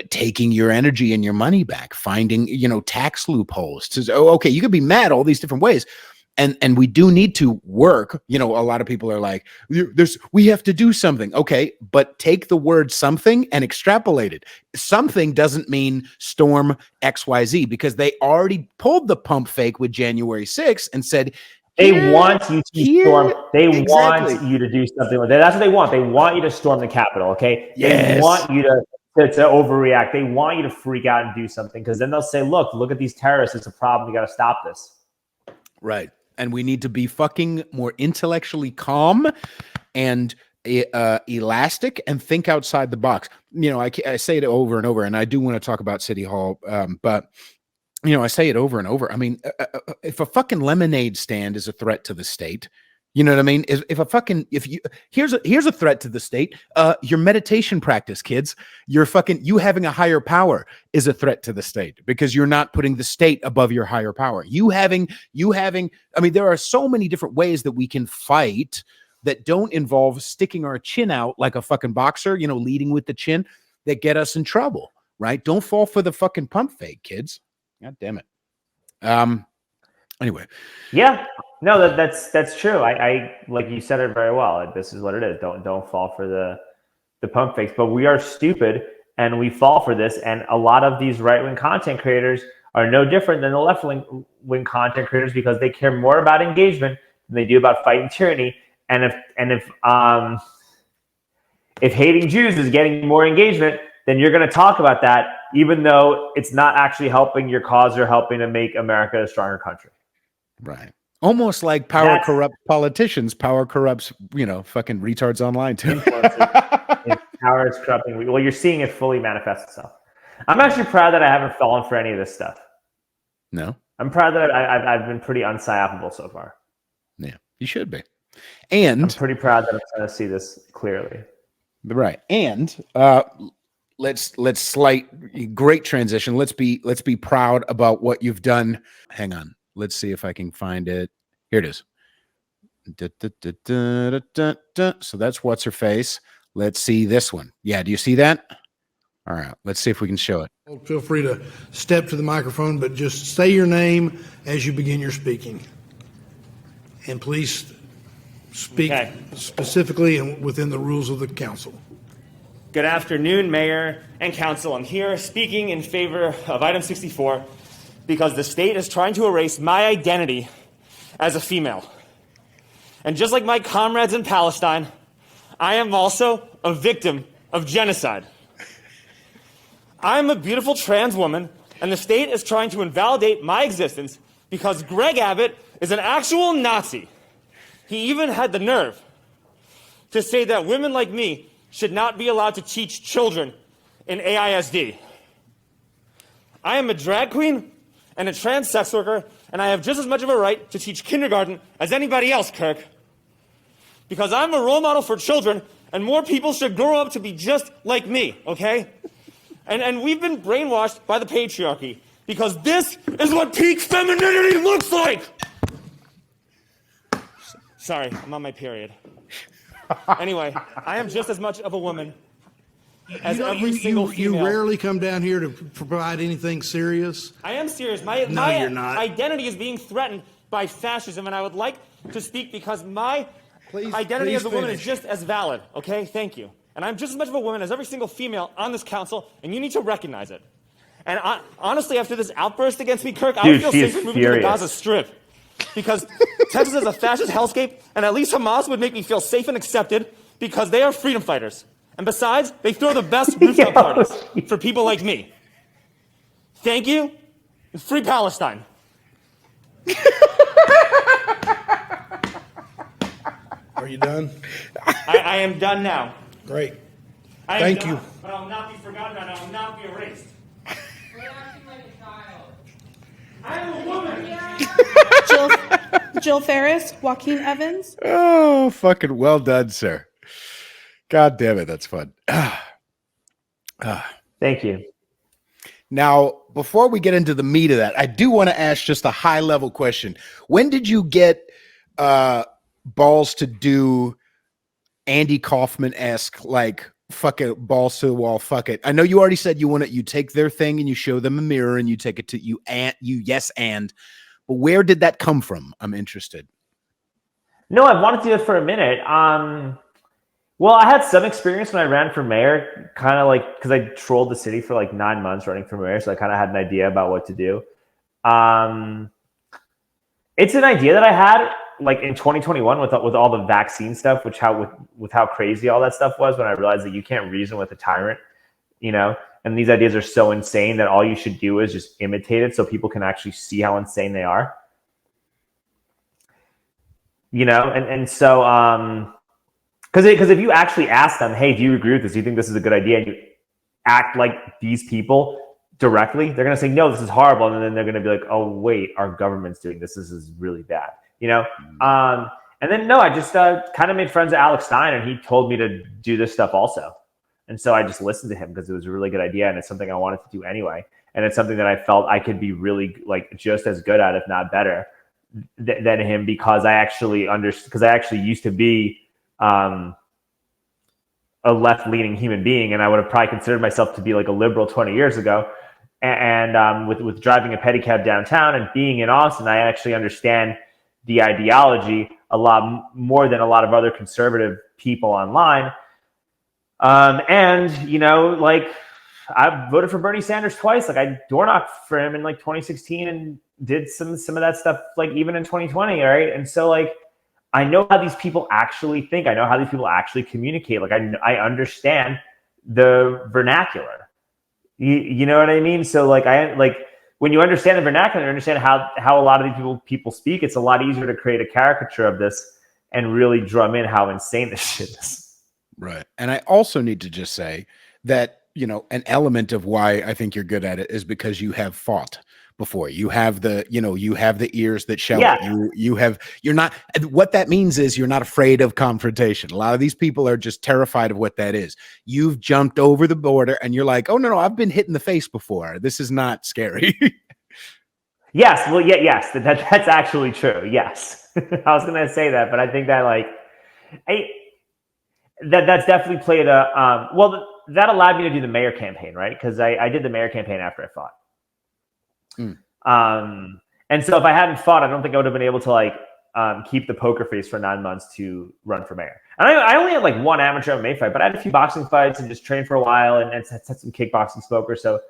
[SPEAKER 1] taking your energy and your money back, finding, you know, tax loopholes. Okay, you could be mad all these different ways. And we do need to work. You know, a lot of people are like, we have to do something. Okay, but take the word something and extrapolate it. Something doesn't mean storm XYZ, because they already pulled the pump fake with January 6th and said,
[SPEAKER 2] they want you to storm. They want you to do something like that. That's what they want. They want you to storm the Capitol. Okay. Yes. They want you to overreact. They want you to freak out and do something, because then they'll say, look at these terrorists. It's a problem. We got to stop this.
[SPEAKER 1] Right. And we need to be fucking more intellectually calm and elastic and think outside the box. You know, I say it over and over, and I do want to talk about City Hall, but you know, I say it over and over. I mean, if a fucking lemonade stand is a threat to the state, you know what I mean? Here's a threat to the state. Your meditation practice, kids, you having a higher power is a threat to the state, because you're not putting the state above your higher power. You having, I mean, there are so many different ways that we can fight that don't involve sticking our chin out like a fucking boxer, you know, leading with the chin, that get us in trouble, right? Don't fall for the fucking pump fake, kids. God damn it. Anyway.
[SPEAKER 2] Yeah. No, that's true. I like you said it very well. This is what it is. Don't fall for the the pump fakes, but we are stupid and we fall for this. And a lot of these right-wing content creators are no different than the left-wing content creators because they care more about engagement than they do about fighting tyranny. And if hating Jews is getting more engagement, then you're going to talk about that, even though it's not actually helping your cause or helping to make America a stronger country.
[SPEAKER 1] Right. Almost like power corrupts politicians. Power corrupts, fucking retards online too.
[SPEAKER 2] Power is corrupting. Well, you're seeing it fully manifest itself. I'm actually proud that I haven't fallen for any of this stuff.
[SPEAKER 1] No.
[SPEAKER 2] I'm proud that I've been pretty unpsyopable so far.
[SPEAKER 1] Yeah, you should be. And
[SPEAKER 2] I'm pretty proud that I'm trying to see this clearly.
[SPEAKER 1] Right. And let's slight great transition. Let's be proud about what you've done. Hang on. Let's see if I can find it. Here it is. So that's what's her face. Let's see this one. Yeah, do you see that? All right, let's see if we can show it.
[SPEAKER 3] Feel free to step to the microphone, but just say your name as you begin your speaking. And please speak specifically and within the rules of the council.
[SPEAKER 4] Good afternoon, Mayor and Council. I'm here speaking in favor of item 64 because the state is trying to erase my identity as a female. And just like my comrades in Palestine, I am also a victim of genocide. I'm a beautiful trans woman, and the state is trying to invalidate my existence because Greg Abbott is an actual Nazi. He even had the nerve to say that women like me should not be allowed to teach children in AISD. I am a drag queen and a trans sex worker, and I have just as much of a right to teach kindergarten as anybody else, Kirk. Because I'm a role model for children, and more people should grow up to be just like me, okay? And we've been brainwashed by the patriarchy, because this is what peak femininity looks like! Sorry, I'm on my period. Anyway, I am just as much of a woman as every single female.
[SPEAKER 3] You rarely come down here to provide anything serious.
[SPEAKER 4] I am serious. My
[SPEAKER 3] you're not.
[SPEAKER 4] identity is being threatened by fascism, and I would like to speak because my identity as a woman is just as valid, okay? Thank you. And I'm just as much of a woman as every single female on this council, and you need to recognize it. And honestly, after this outburst against me, Kirk, I would feel safer moving to the Gaza Strip. Because Texas is a fascist hellscape, and at least Hamas would make me feel safe and accepted because they are freedom fighters. And besides, they throw the best rooftop parties for people like me. Thank you, and free Palestine.
[SPEAKER 3] Are you done?
[SPEAKER 4] I am done now.
[SPEAKER 3] Great.
[SPEAKER 4] Thank you. But I will not be forgotten, and I will not be erased.
[SPEAKER 5] Quit acting like a child.
[SPEAKER 4] I am a woman.
[SPEAKER 5] Jill Ferris, Joaquin Evans.
[SPEAKER 1] Oh, fucking well done, sir. God damn it, that's fun.
[SPEAKER 2] Thank you.
[SPEAKER 1] Now, before we get into the meat of that, I do want to ask just a high-level question. When did you get balls to do Andy Kaufman-esque, like, fuck it, balls to the wall, fuck it? I know you already said you take their thing and you show them a mirror and you take it to you yes and. But where did that come from? I'm interested.
[SPEAKER 2] No, I've wanted to do it for a minute. Well, I had some experience when I ran for mayor, kind of like, because I trolled the city for like 9 months running for mayor, so I kind of had an idea about what to do. It's an idea that I had like in 2021 with all the vaccine stuff, with how crazy all that stuff was, when I realized that you can't reason with a tyrant, and these ideas are so insane that all you should do is just imitate it so people can actually see how insane they are. And so, because if you actually ask them, hey, do you agree with this? Do you think this is a good idea? And you act like these people directly, they're going to say, no, this is horrible. And then they're going to be like, oh, wait, our government's doing this. This is really bad, And then, no, I just kind of made friends with Alex Stein, and he told me to do this stuff also. And so I just listened to him because it was a really good idea, and it's something I wanted to do anyway. And it's something that I felt I could be really like just as good at, if not better, than him, because I actually used to be a left-leaning human being, and I would have probably considered myself to be like a liberal 20 years ago. And with driving a pedicab downtown and being in Austin, I actually understand the ideology a lot more than a lot of other conservative people online. And like I voted for Bernie Sanders twice. Like I door knocked for him in like 2016 and did some of that stuff like even in 2020. Right. And so like I know how these people actually think. I know how these people actually communicate. Like I understand the vernacular. You know what I mean? So like when you understand the vernacular, you understand how a lot of these people speak. It's a lot easier to create a caricature of this and really drum in how insane this shit is.
[SPEAKER 1] Right. And I also need to just say that, an element of why I think you're good at it is because you have fought before. You have the ears that shout.
[SPEAKER 2] Yeah.
[SPEAKER 1] You're not, what that means is you're not afraid of confrontation. A lot of these people are just terrified of what that is. You've jumped over the border and you're like, oh no, I've been hit in the face before. This is not scary.
[SPEAKER 2] Yes. Well, yeah, yes, that's actually true. Yes. I was going to say that, but I think that that's definitely played that allowed me to do the mayor campaign, right? Because I did the mayor campaign after I fought. And so if I hadn't fought, I don't think I would have been able to keep the poker face for 9 months to run for mayor. And I only had like one amateur MMA fight, but I had a few boxing fights and just trained for a while and had some kickboxing smoker. So,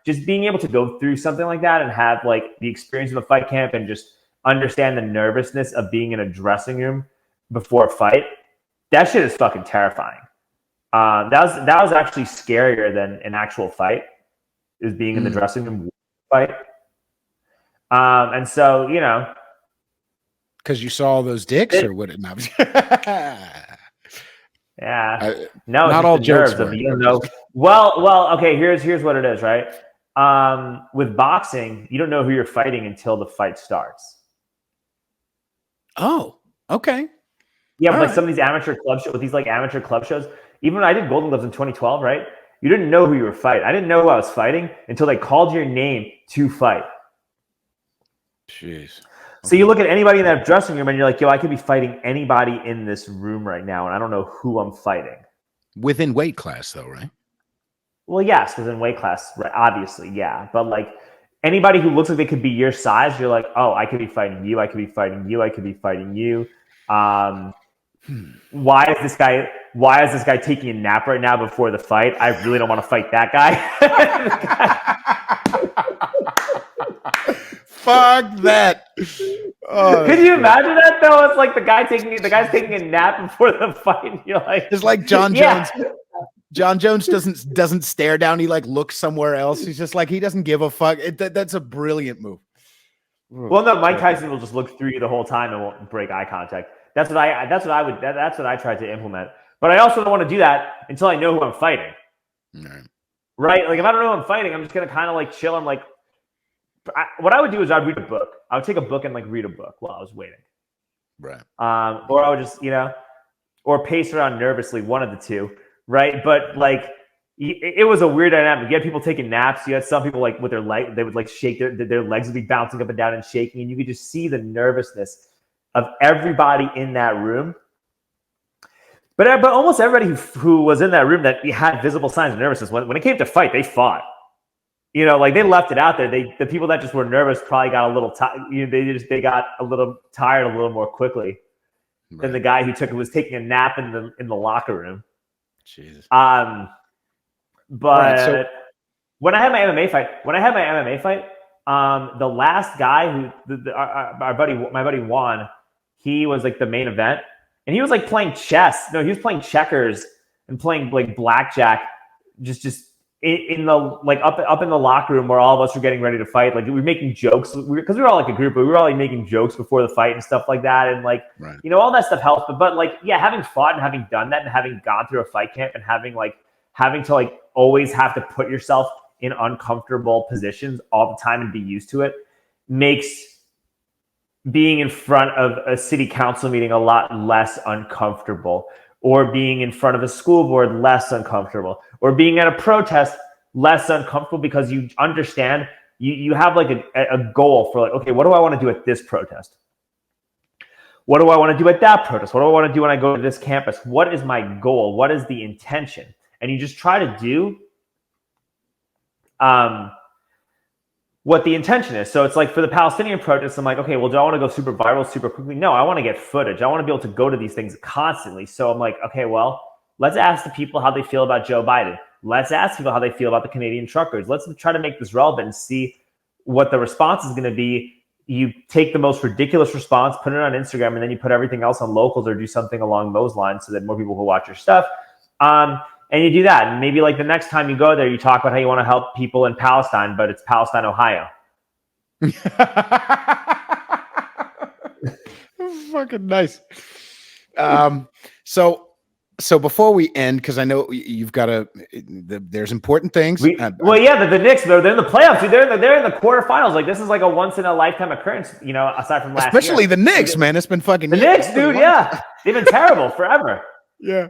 [SPEAKER 2] just being able to go through something like that and have like the experience of the fight camp and just understand the nervousness of being in a dressing room before a fight, that shit is fucking terrifying. That was actually scarier than an actual fight, is being in the dressing room fight. And so,
[SPEAKER 1] because you saw all those dicks or what?
[SPEAKER 2] Yeah. No,
[SPEAKER 1] not all jokes.
[SPEAKER 2] Well, okay, here's what it is, right? With boxing, you don't know who you're fighting until the fight starts.
[SPEAKER 1] Oh, okay.
[SPEAKER 2] Yeah, but like some of these amateur club shows, with these like amateur club shows, even when I did Golden Gloves in 2012, right? You didn't know who you were fighting. I didn't know who I was fighting until they called your name to fight.
[SPEAKER 1] Jeez.
[SPEAKER 2] So you look at anybody in that dressing room and you're like, yo, I could be fighting anybody in this room right now, and I don't know who I'm fighting.
[SPEAKER 1] Within weight class, though, right?
[SPEAKER 2] Well, yes, within weight class, right? Obviously, yeah. But like anybody who looks like they could be your size, you're like, oh, I could be fighting you. I could be fighting you. I could be fighting you. Why is this guy taking a nap right now before the fight? I really don't want to fight that guy.
[SPEAKER 1] Fuck that. Oh,
[SPEAKER 2] can you imagine that though? It's like the guy's taking a nap before the fight. And you're like,
[SPEAKER 1] it's like John Jones. John Jones doesn't stare down. He like looks somewhere else. He's just like, he doesn't give a fuck. That's a brilliant move.
[SPEAKER 2] Well, no, Mike Tyson will just look through you the whole time and won't break eye contact. That's what I tried to implement. But I also don't want to do that until I know who I'm fighting. Right? Like if I don't know who I'm fighting, I'm just gonna kind of like chill. I'm like, what I would do is I'd read a book. I would take a book and like read a book while I was waiting.
[SPEAKER 1] Right.
[SPEAKER 2] Or I would just, or pace around nervously, one of the two. Right. But like, it was a weird dynamic. You had people taking naps. You had some people like with their leg, they would like shake their legs would be bouncing up and down and shaking. And you could just see the nervousness of everybody in that room. But almost everybody who was in that room that had visible signs of nervousness, when it came to fight, they fought. Like they left it out there. The people that just were nervous probably got a little tired. They got a little tired a little more quickly than the guy who was taking a nap in the locker room.
[SPEAKER 1] Jesus.
[SPEAKER 2] But when I had my MMA fight, the last guy who my buddy Juan, he was like the main event, and he was like playing chess. No, he was playing checkers and playing like blackjack, just in the like up in the locker room where all of us were getting ready to fight. Like we were making jokes because we were all like a group, but we were all like making jokes before the fight and stuff like that. And like, all that stuff helps. But like, yeah, having fought and having done that and having gone through a fight camp and having to like always have to put yourself in uncomfortable positions all the time and be used to it makes being in front of a city council meeting a lot less uncomfortable, or being in front of a school board less uncomfortable, or being at a protest less uncomfortable, because you understand you have like a goal for like, okay, what do I want to do at this protest? What do I want to do at that protest? What do I want to do when I go to this campus? What is my goal? What is the intention? And you just try to do what the intention is. So it's like for the Palestinian protests, I'm like, okay, well, do I want to go super viral super quickly? No, I want to get footage. I want to be able to go to these things constantly. So I'm like, okay, well, Let's ask the people how they feel about Joe Biden. Let's ask people how they feel about the Canadian truckers. Let's try to make this relevant and see what the response is going to be. You take the most ridiculous response, put it on Instagram, and then you put everything else on locals or do something along those lines so that more people will watch your stuff. And you do that. And maybe like the next time you go there, you talk about how you want to help people in Palestine, but it's Palestine, Ohio.
[SPEAKER 1] Fucking nice. So before we end, because I know you've got to, there's important things.
[SPEAKER 2] The Knicks, they're in the playoffs. Dude. They're in the quarterfinals. Like, this is like a once in a lifetime occurrence, aside from last year.
[SPEAKER 1] Especially the Knicks, man. It's been fucking
[SPEAKER 2] the Knicks, dude. Yeah, they've been terrible forever.
[SPEAKER 1] Yeah.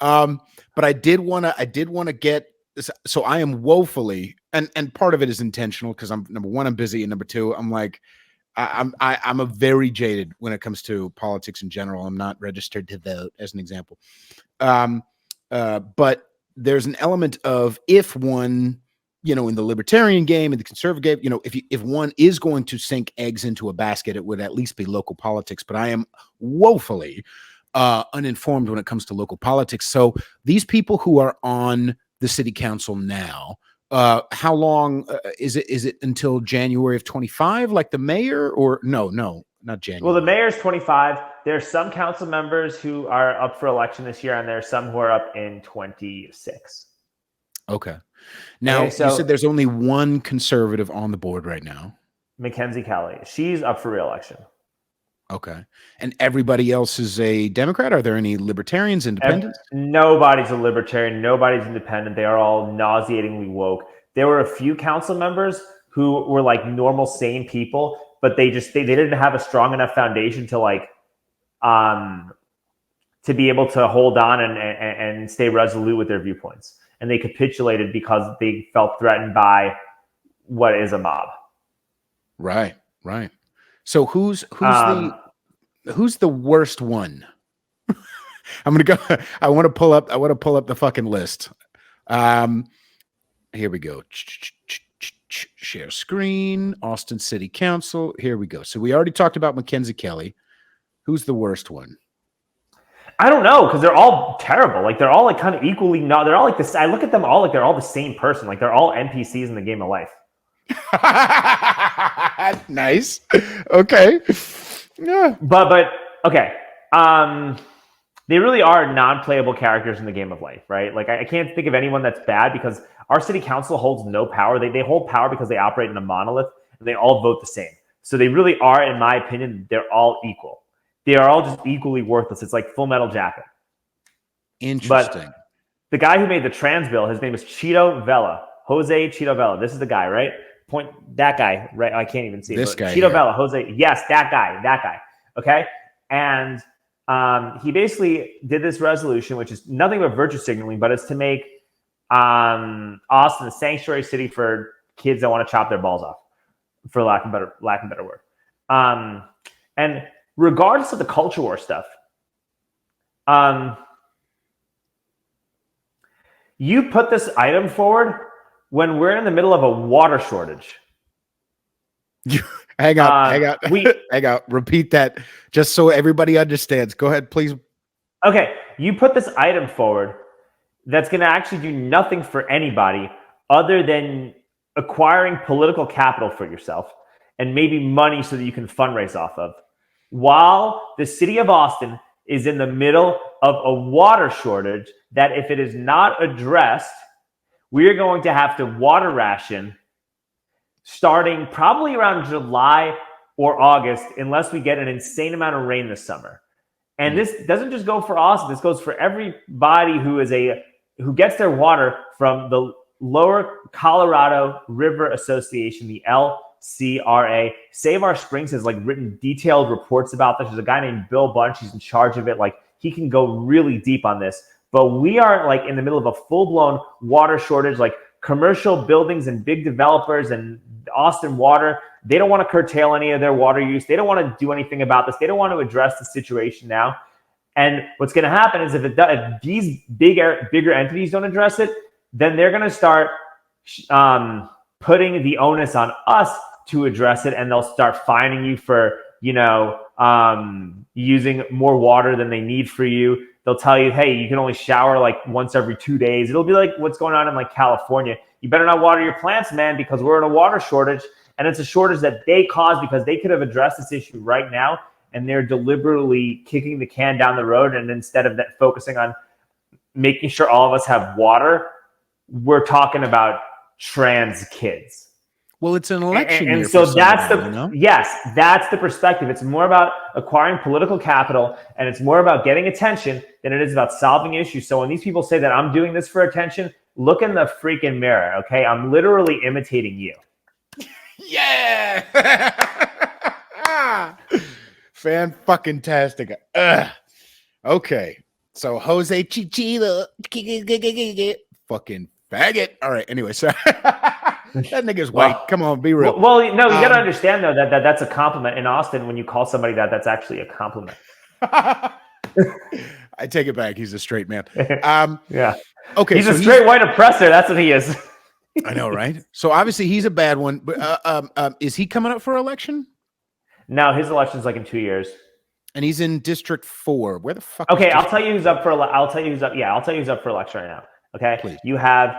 [SPEAKER 1] But I did want to get this. So I am woefully, and part of it is intentional because I'm number one, I'm busy, and number two, I'm like, I'm a very jaded when it comes to politics in general. I'm not registered to vote, as an example. But there's an element of, if one, in the libertarian game, in the conservative game, if one is going to sink eggs into a basket, it would at least be local politics. But I am woefully uninformed when it comes to local politics. So these people who are on the city council now, how long is it? Is it until January of 25, like the mayor, or no, not January?
[SPEAKER 2] Well, the mayor's 25. There's some council members who are up for election this year, and there's some who are up in 26.
[SPEAKER 1] Okay. Now, you said there's only one conservative on the board right now.
[SPEAKER 2] Mackenzie Kelly. She's up for re-election.
[SPEAKER 1] Okay. And everybody else is a Democrat? Are there any libertarians, independents?
[SPEAKER 2] Nobody's a libertarian. Nobody's independent. They are all nauseatingly woke. There were a few council members who were like normal, sane people, but they didn't have a strong enough foundation to to be able to hold on and stay resolute with their viewpoints. And they capitulated because they felt threatened by what is a mob.
[SPEAKER 1] Right. So who's the worst one? I'm gonna go. I want to pull up the fucking list. Here we go. Share screen. Austin City Council. Here we go. So we already talked about Mackenzie Kelly. Who's the worst one?
[SPEAKER 2] I don't know, because they're all terrible. Like, they're all like kind of equally. No, they're all like this. I look at them all like they're all the same person. Like, they're all NPCs in the game of life.
[SPEAKER 1] Nice. Okay. Yeah.
[SPEAKER 2] But okay. They really are non-playable characters in the game of life, right? Like, I can't think of anyone that's bad, because our city council holds no power. They hold power because they operate in a monolith, and they all vote the same. So they really are, in my opinion, they're all equal. They are all just equally worthless. It's like Full Metal Jacket.
[SPEAKER 1] Interesting.
[SPEAKER 2] But the guy who made the trans bill, his name is Cheeto Vela. Jose Cheeto Vela. This is the guy, right? That guy, right? I can't even see
[SPEAKER 1] this guy.
[SPEAKER 2] Cheeto Vela, Jose. Yes, that guy. Okay. And he basically did this resolution, which is nothing but virtue signaling, but it's to make Austin a sanctuary city for kids that want to chop their balls off, for lack of a better word. And regardless of the culture war stuff, you put this item forward when we're in the middle of a water shortage.
[SPEAKER 1] Hang out. Repeat that just so everybody understands. Go ahead, please.
[SPEAKER 2] Okay. You put this item forward that's going to actually do nothing for anybody other than acquiring political capital for yourself and maybe money so that you can fundraise off of, while the city of Austin is in the middle of a water shortage that, if it is not addressed, we are going to have to water ration starting probably around July or August, unless we get an insane amount of rain this summer. And this doesn't just go for Austin. This goes for everybody who gets their water from the Lower Colorado River Association, the LCRA. Save Our Springs has written detailed reports about this. There's a guy named Bill Bunch. He's in charge of it. He can go really deep on this. But we are in the middle of a full-blown water shortage. Commercial buildings and big developers and Austin Water, they don't want to curtail any of their water use. They don't want to do anything about this. They don't want to address the situation now. And what's going to happen is if these bigger entities don't address it, then they're going to start putting the onus on us to address it, and they'll start fining you for using more water than they need for you. They'll tell you, hey, you can only shower like once every 2 days. It'll be like what's going on in like California. You better not water your plants, man, because we're in a water shortage. And it's a shortage that they caused because they could have addressed this issue right now. And they're deliberately kicking the can down the road. And instead of that, focusing on making sure all of us have water, we're talking about trans kids.
[SPEAKER 1] Well, it's an election year.
[SPEAKER 2] And so that's
[SPEAKER 1] the
[SPEAKER 2] that's the perspective. It's more about acquiring political capital, and it's more about getting attention than it is about solving issues. So when these people say that I'm doing this for attention, look in the freaking mirror, okay? I'm literally imitating you.
[SPEAKER 1] Yeah. Fan-fucking-tastic. Okay. So Jose Chichilo, fucking faggot. All right. Anyway, sorry. That nigga's white. Come on, be real.
[SPEAKER 2] Well, no, you got to understand though that that's a compliment in Austin. When you call somebody that, that's actually a compliment.
[SPEAKER 1] I take it back. He's a straight man.
[SPEAKER 2] Yeah.
[SPEAKER 1] Okay.
[SPEAKER 2] He's a straight white oppressor. That's what he is.
[SPEAKER 1] I know, right? So obviously he's a bad one. But is he coming up for election?
[SPEAKER 2] No, his election's like in 2 years.
[SPEAKER 1] And he's in District 4. Where the fuck?
[SPEAKER 2] Okay, I'll tell you who's up for. I'll tell you who's up. Yeah, I'll tell you who's up for election right now. Okay,
[SPEAKER 1] please.
[SPEAKER 2] You have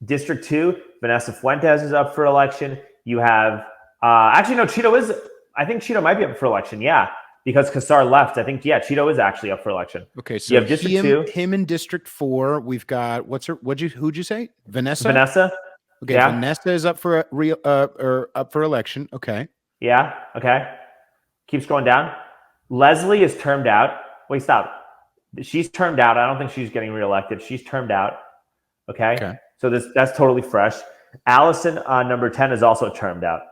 [SPEAKER 2] District 2. Vanessa Fuentes is up for election. You have actually no, Cheeto is. I think Cheeto might be up for election. Yeah, because Kassar left. I think Cheeto is actually up for election.
[SPEAKER 1] Okay, so
[SPEAKER 2] you have District 2.
[SPEAKER 1] Him in District 4. We've got who'd you say? Vanessa. Okay,
[SPEAKER 2] yeah.
[SPEAKER 1] Vanessa is up for up for election. Okay.
[SPEAKER 2] Yeah. Okay. Keep scrolling down. Leslie is termed out. Wait, stop. She's termed out. I don't think she's getting reelected. She's termed out. Okay. So that's totally fresh. Allison, number 10, is also termed out.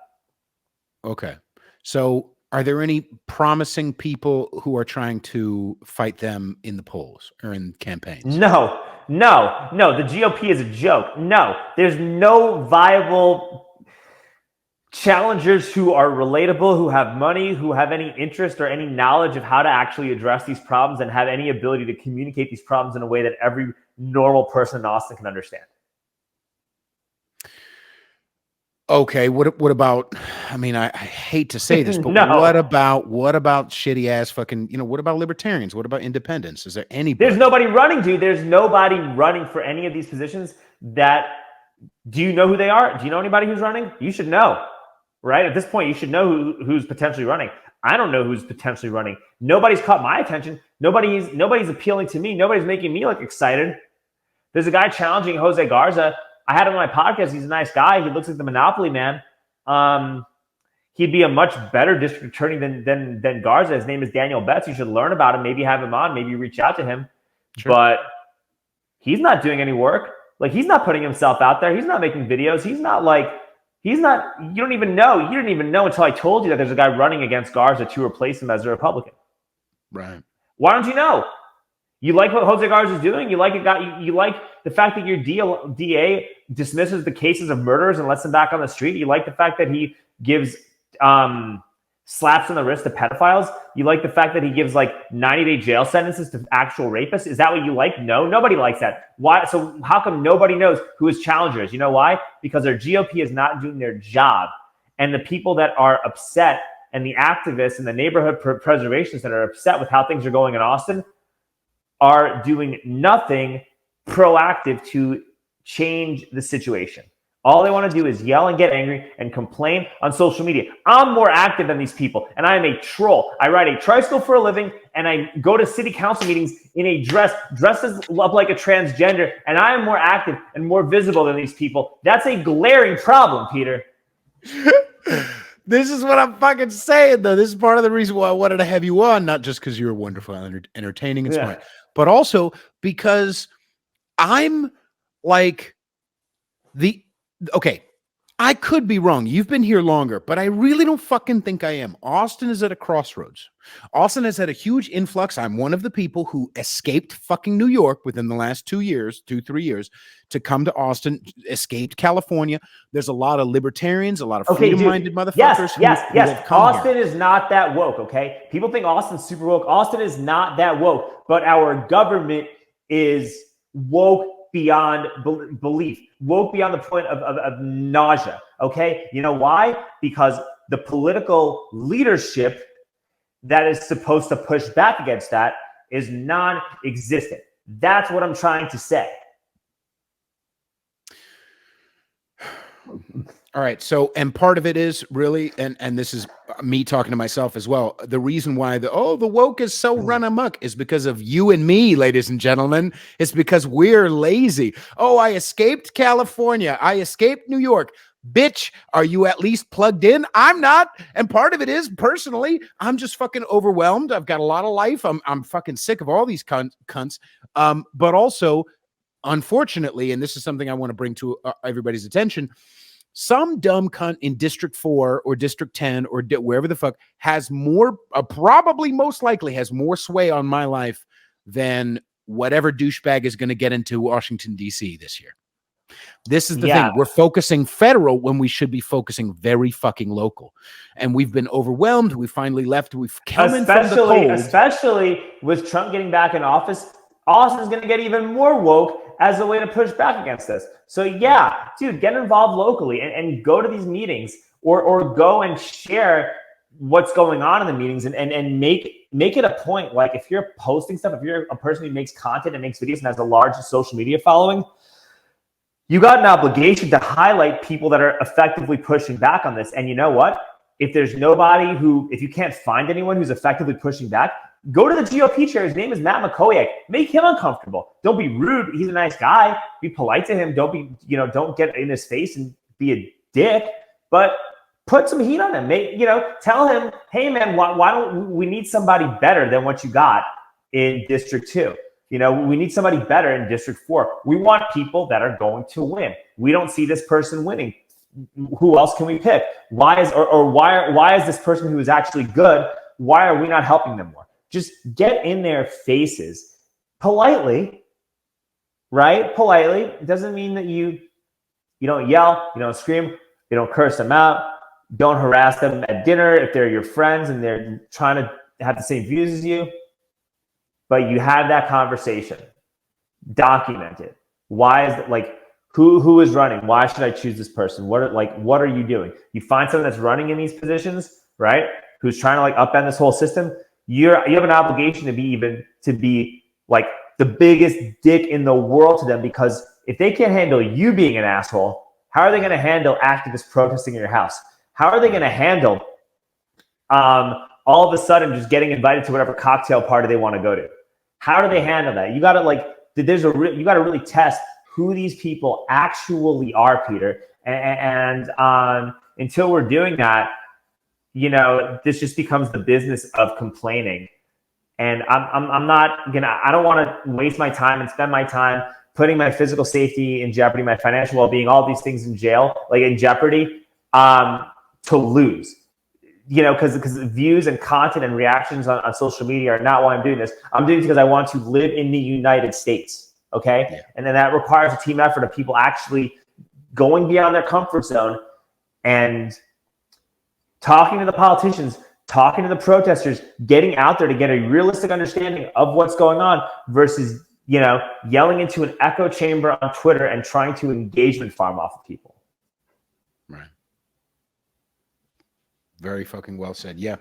[SPEAKER 1] Okay. So are there any promising people who are trying to fight them in the polls or in campaigns?
[SPEAKER 2] No. The GOP is a joke. No, there's no viable challengers who are relatable, who have money, who have any interest or any knowledge of how to actually address these problems and have any ability to communicate these problems in a way that every normal person in Austin can understand.
[SPEAKER 1] Okay, what about? I mean, I hate to say this, but
[SPEAKER 2] No.
[SPEAKER 1] what about shitty ass fucking? What about libertarians? What about independents? Is there anybody?
[SPEAKER 2] There's nobody running, dude. There's nobody running for any of these positions. Do you know who they are? Do you know anybody who's running? You should know, right? At this point, you should know who's potentially running. I don't know who's potentially running. Nobody's caught my attention. Nobody's appealing to me. Nobody's making me look excited. There's a guy challenging Jose Garza. I had him on my podcast. He's a nice guy. He looks like the Monopoly man. He'd be a much better district attorney than Garza. His name is Daniel Betts. You should learn about him. Maybe have him on. Maybe reach out to him. Sure. But he's not doing any work. Like, he's not putting himself out there. He's not making videos. You don't even know. You didn't even know until I told you that there's a guy running against Garza to replace him as a Republican.
[SPEAKER 1] Right.
[SPEAKER 2] Why don't you know? You like what Jose Garza is doing? You like you like the fact that your DA dismisses the cases of murderers and lets them back on the street? You like the fact that he gives slaps on the wrist to pedophiles? You like the fact that he gives like 90-day jail sentences to actual rapists? Is that what you like? No, nobody likes that. Why? So how come nobody knows who his challenger is? You know why? Because their GOP is not doing their job. And the people that are upset and the activists and the neighborhood preservationists that are upset with how things are going in Austin are doing nothing proactive to change the situation. All they want to do is yell and get angry and complain on social media. I'm more active than these people, and I am a troll. I ride a tricycle for a living, and I go to city council meetings in a dressed up like a transgender, and I am more active and more visible than these people. That's a glaring problem, Peter.
[SPEAKER 1] This is what I'm fucking saying, though. This is part of the reason why I wanted to have you on, not just because you're wonderful and entertaining and smart, but also because I'm like okay, I could be wrong. You've been here longer, but I really don't fucking think I am. Austin is at a crossroads. Austin has had a huge influx. I'm one of the people who escaped fucking New York within the last 3 years, to come to Austin, escaped California. There's a lot of libertarians, a lot of freedom-minded motherfuckers.
[SPEAKER 2] Yes. Austin is not that woke, okay? People think Austin's super woke. Austin is not that woke, but our government is woke beyond belief, woke beyond the point of nausea, okay? You know why? Because the political leadership that is supposed to push back against that is non-existent. That's what I'm trying to say.
[SPEAKER 1] All right. So, and part of it is really, and this is me talking to myself as well. The reason why the woke is so run amok is because of you and me, ladies and gentlemen. It's because we're lazy. Oh, I escaped California. I escaped New York. Bitch, are you at least plugged in? I'm not. And part of it is personally, I'm just fucking overwhelmed. I've got a lot of life. I'm fucking sick of all these cunts. But also, unfortunately, and this is something I want to bring to everybody's attention, some dumb cunt in District 4 or District 10 or wherever the fuck has more, probably most likely has more sway on my life than whatever douchebag is going to get into Washington, D.C. this year. This is the thing. We're focusing federal when we should be focusing very fucking local. And we've been overwhelmed. We finally left. We've come in from the cold.
[SPEAKER 2] Especially with Trump getting back in office, Austin's going to get even more woke as a way to push back against this. So yeah, dude, get involved locally and go to these meetings or go and share what's going on in the meetings and make it a point. Like if you're posting stuff, if you're a person who makes content and makes videos and has a large social media following, you got an obligation to highlight people that are effectively pushing back on this. And you know what? If there's nobody if you can't find anyone who's effectively pushing back, go to the GOP chair. His name is Matt McCoyak. Make him uncomfortable. Don't be rude. He's a nice guy. Be polite to him. Don't get in his face and be a dick, but put some heat on him. Tell him, hey man, why don't we need somebody better than what you got in District 2? We need somebody better in District 4. We want people that are going to win. We don't see this person winning. Who else can we pick? Why is this person who is actually good? Why are we not helping them more? Just get in their faces politely, right? Politely. It doesn't mean that you don't yell, you don't scream, you don't curse them out, don't harass them at dinner if they're your friends and they're trying to have the same views as you. But you had that conversation, document it. Why is it who is running? Why should I choose this person? What are you doing? You find someone that's running in these positions, right? Who's trying to upend this whole system. You have an obligation to be the biggest dick in the world to them, because if they can't handle you being an asshole, how are they going to handle activists protesting in your house? How are they going to handle all of a sudden just getting invited to whatever cocktail party they want to go to? How do they handle that? You got to you got to really test who these people actually are, Peter. And until we're doing that, this just becomes the business of complaining. And I don't want to waste my time and spend my time putting my physical safety in jeopardy, my financial well-being, all these things in jeopardy, to lose. Because views and content and reactions on social media are not why I'm doing this. I'm doing it because I want to live in the United States, okay? Yeah. And then that requires a team effort of people actually going beyond their comfort zone and talking to the politicians, talking to the protesters, getting out there to get a realistic understanding of what's going on versus, yelling into an echo chamber on Twitter and trying to engagement farm off of people.
[SPEAKER 1] Right. Very fucking well said. Yeah.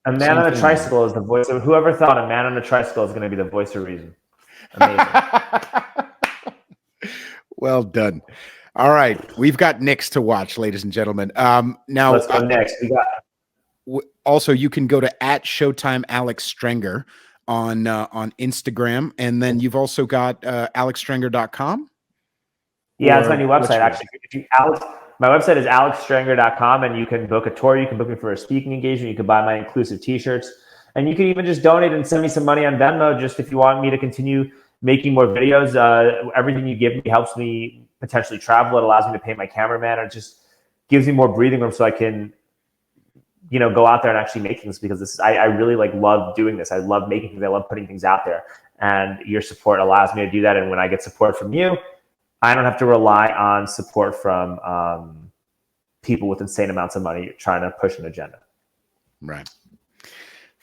[SPEAKER 2] A man on a tricycle is the voice of, whoever thought a man on a tricycle is going to be the voice of reason. Amazing.
[SPEAKER 1] Well done. All right. We've got Knicks to watch, ladies and gentlemen. Now
[SPEAKER 2] let's go next. We got
[SPEAKER 1] also, you can go to @ShowtimeAlexStrenger on Instagram. And then you've also got alexstrenger.com.
[SPEAKER 2] Yeah, it's my new website, actually. My website is alexstrenger.com, and you can book a tour. You can book me for a speaking engagement. You can buy my inclusive t-shirts, and you can even just donate and send me some money on Venmo just if you want me to continue making more videos. Everything you give me helps me potentially travel. It allows me to pay my cameraman. It just gives me more breathing room so I can, go out there and actually make things, because I really love doing this. I love making things. I love putting things out there, and your support allows me to do that. And when I get support from you, I don't have to rely on support from people with insane amounts of money trying to push an agenda.
[SPEAKER 1] Right.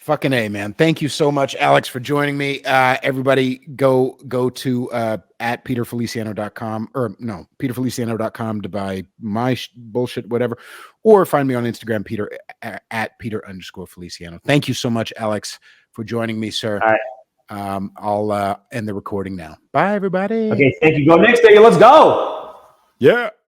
[SPEAKER 1] Fucking A, man. Thank you so much, Alex, for joining me. Everybody go to at peterfeliciano.com or no, peterfeliciano.com to buy my bullshit, whatever, or find me on Instagram, Peter at Peter_Feliciano. Thank you so much, Alex, for joining me, sir.
[SPEAKER 2] All right.
[SPEAKER 1] I'll end the recording now. Bye, everybody.
[SPEAKER 2] Okay, thank you. Go next day. Let's go.
[SPEAKER 1] Yeah.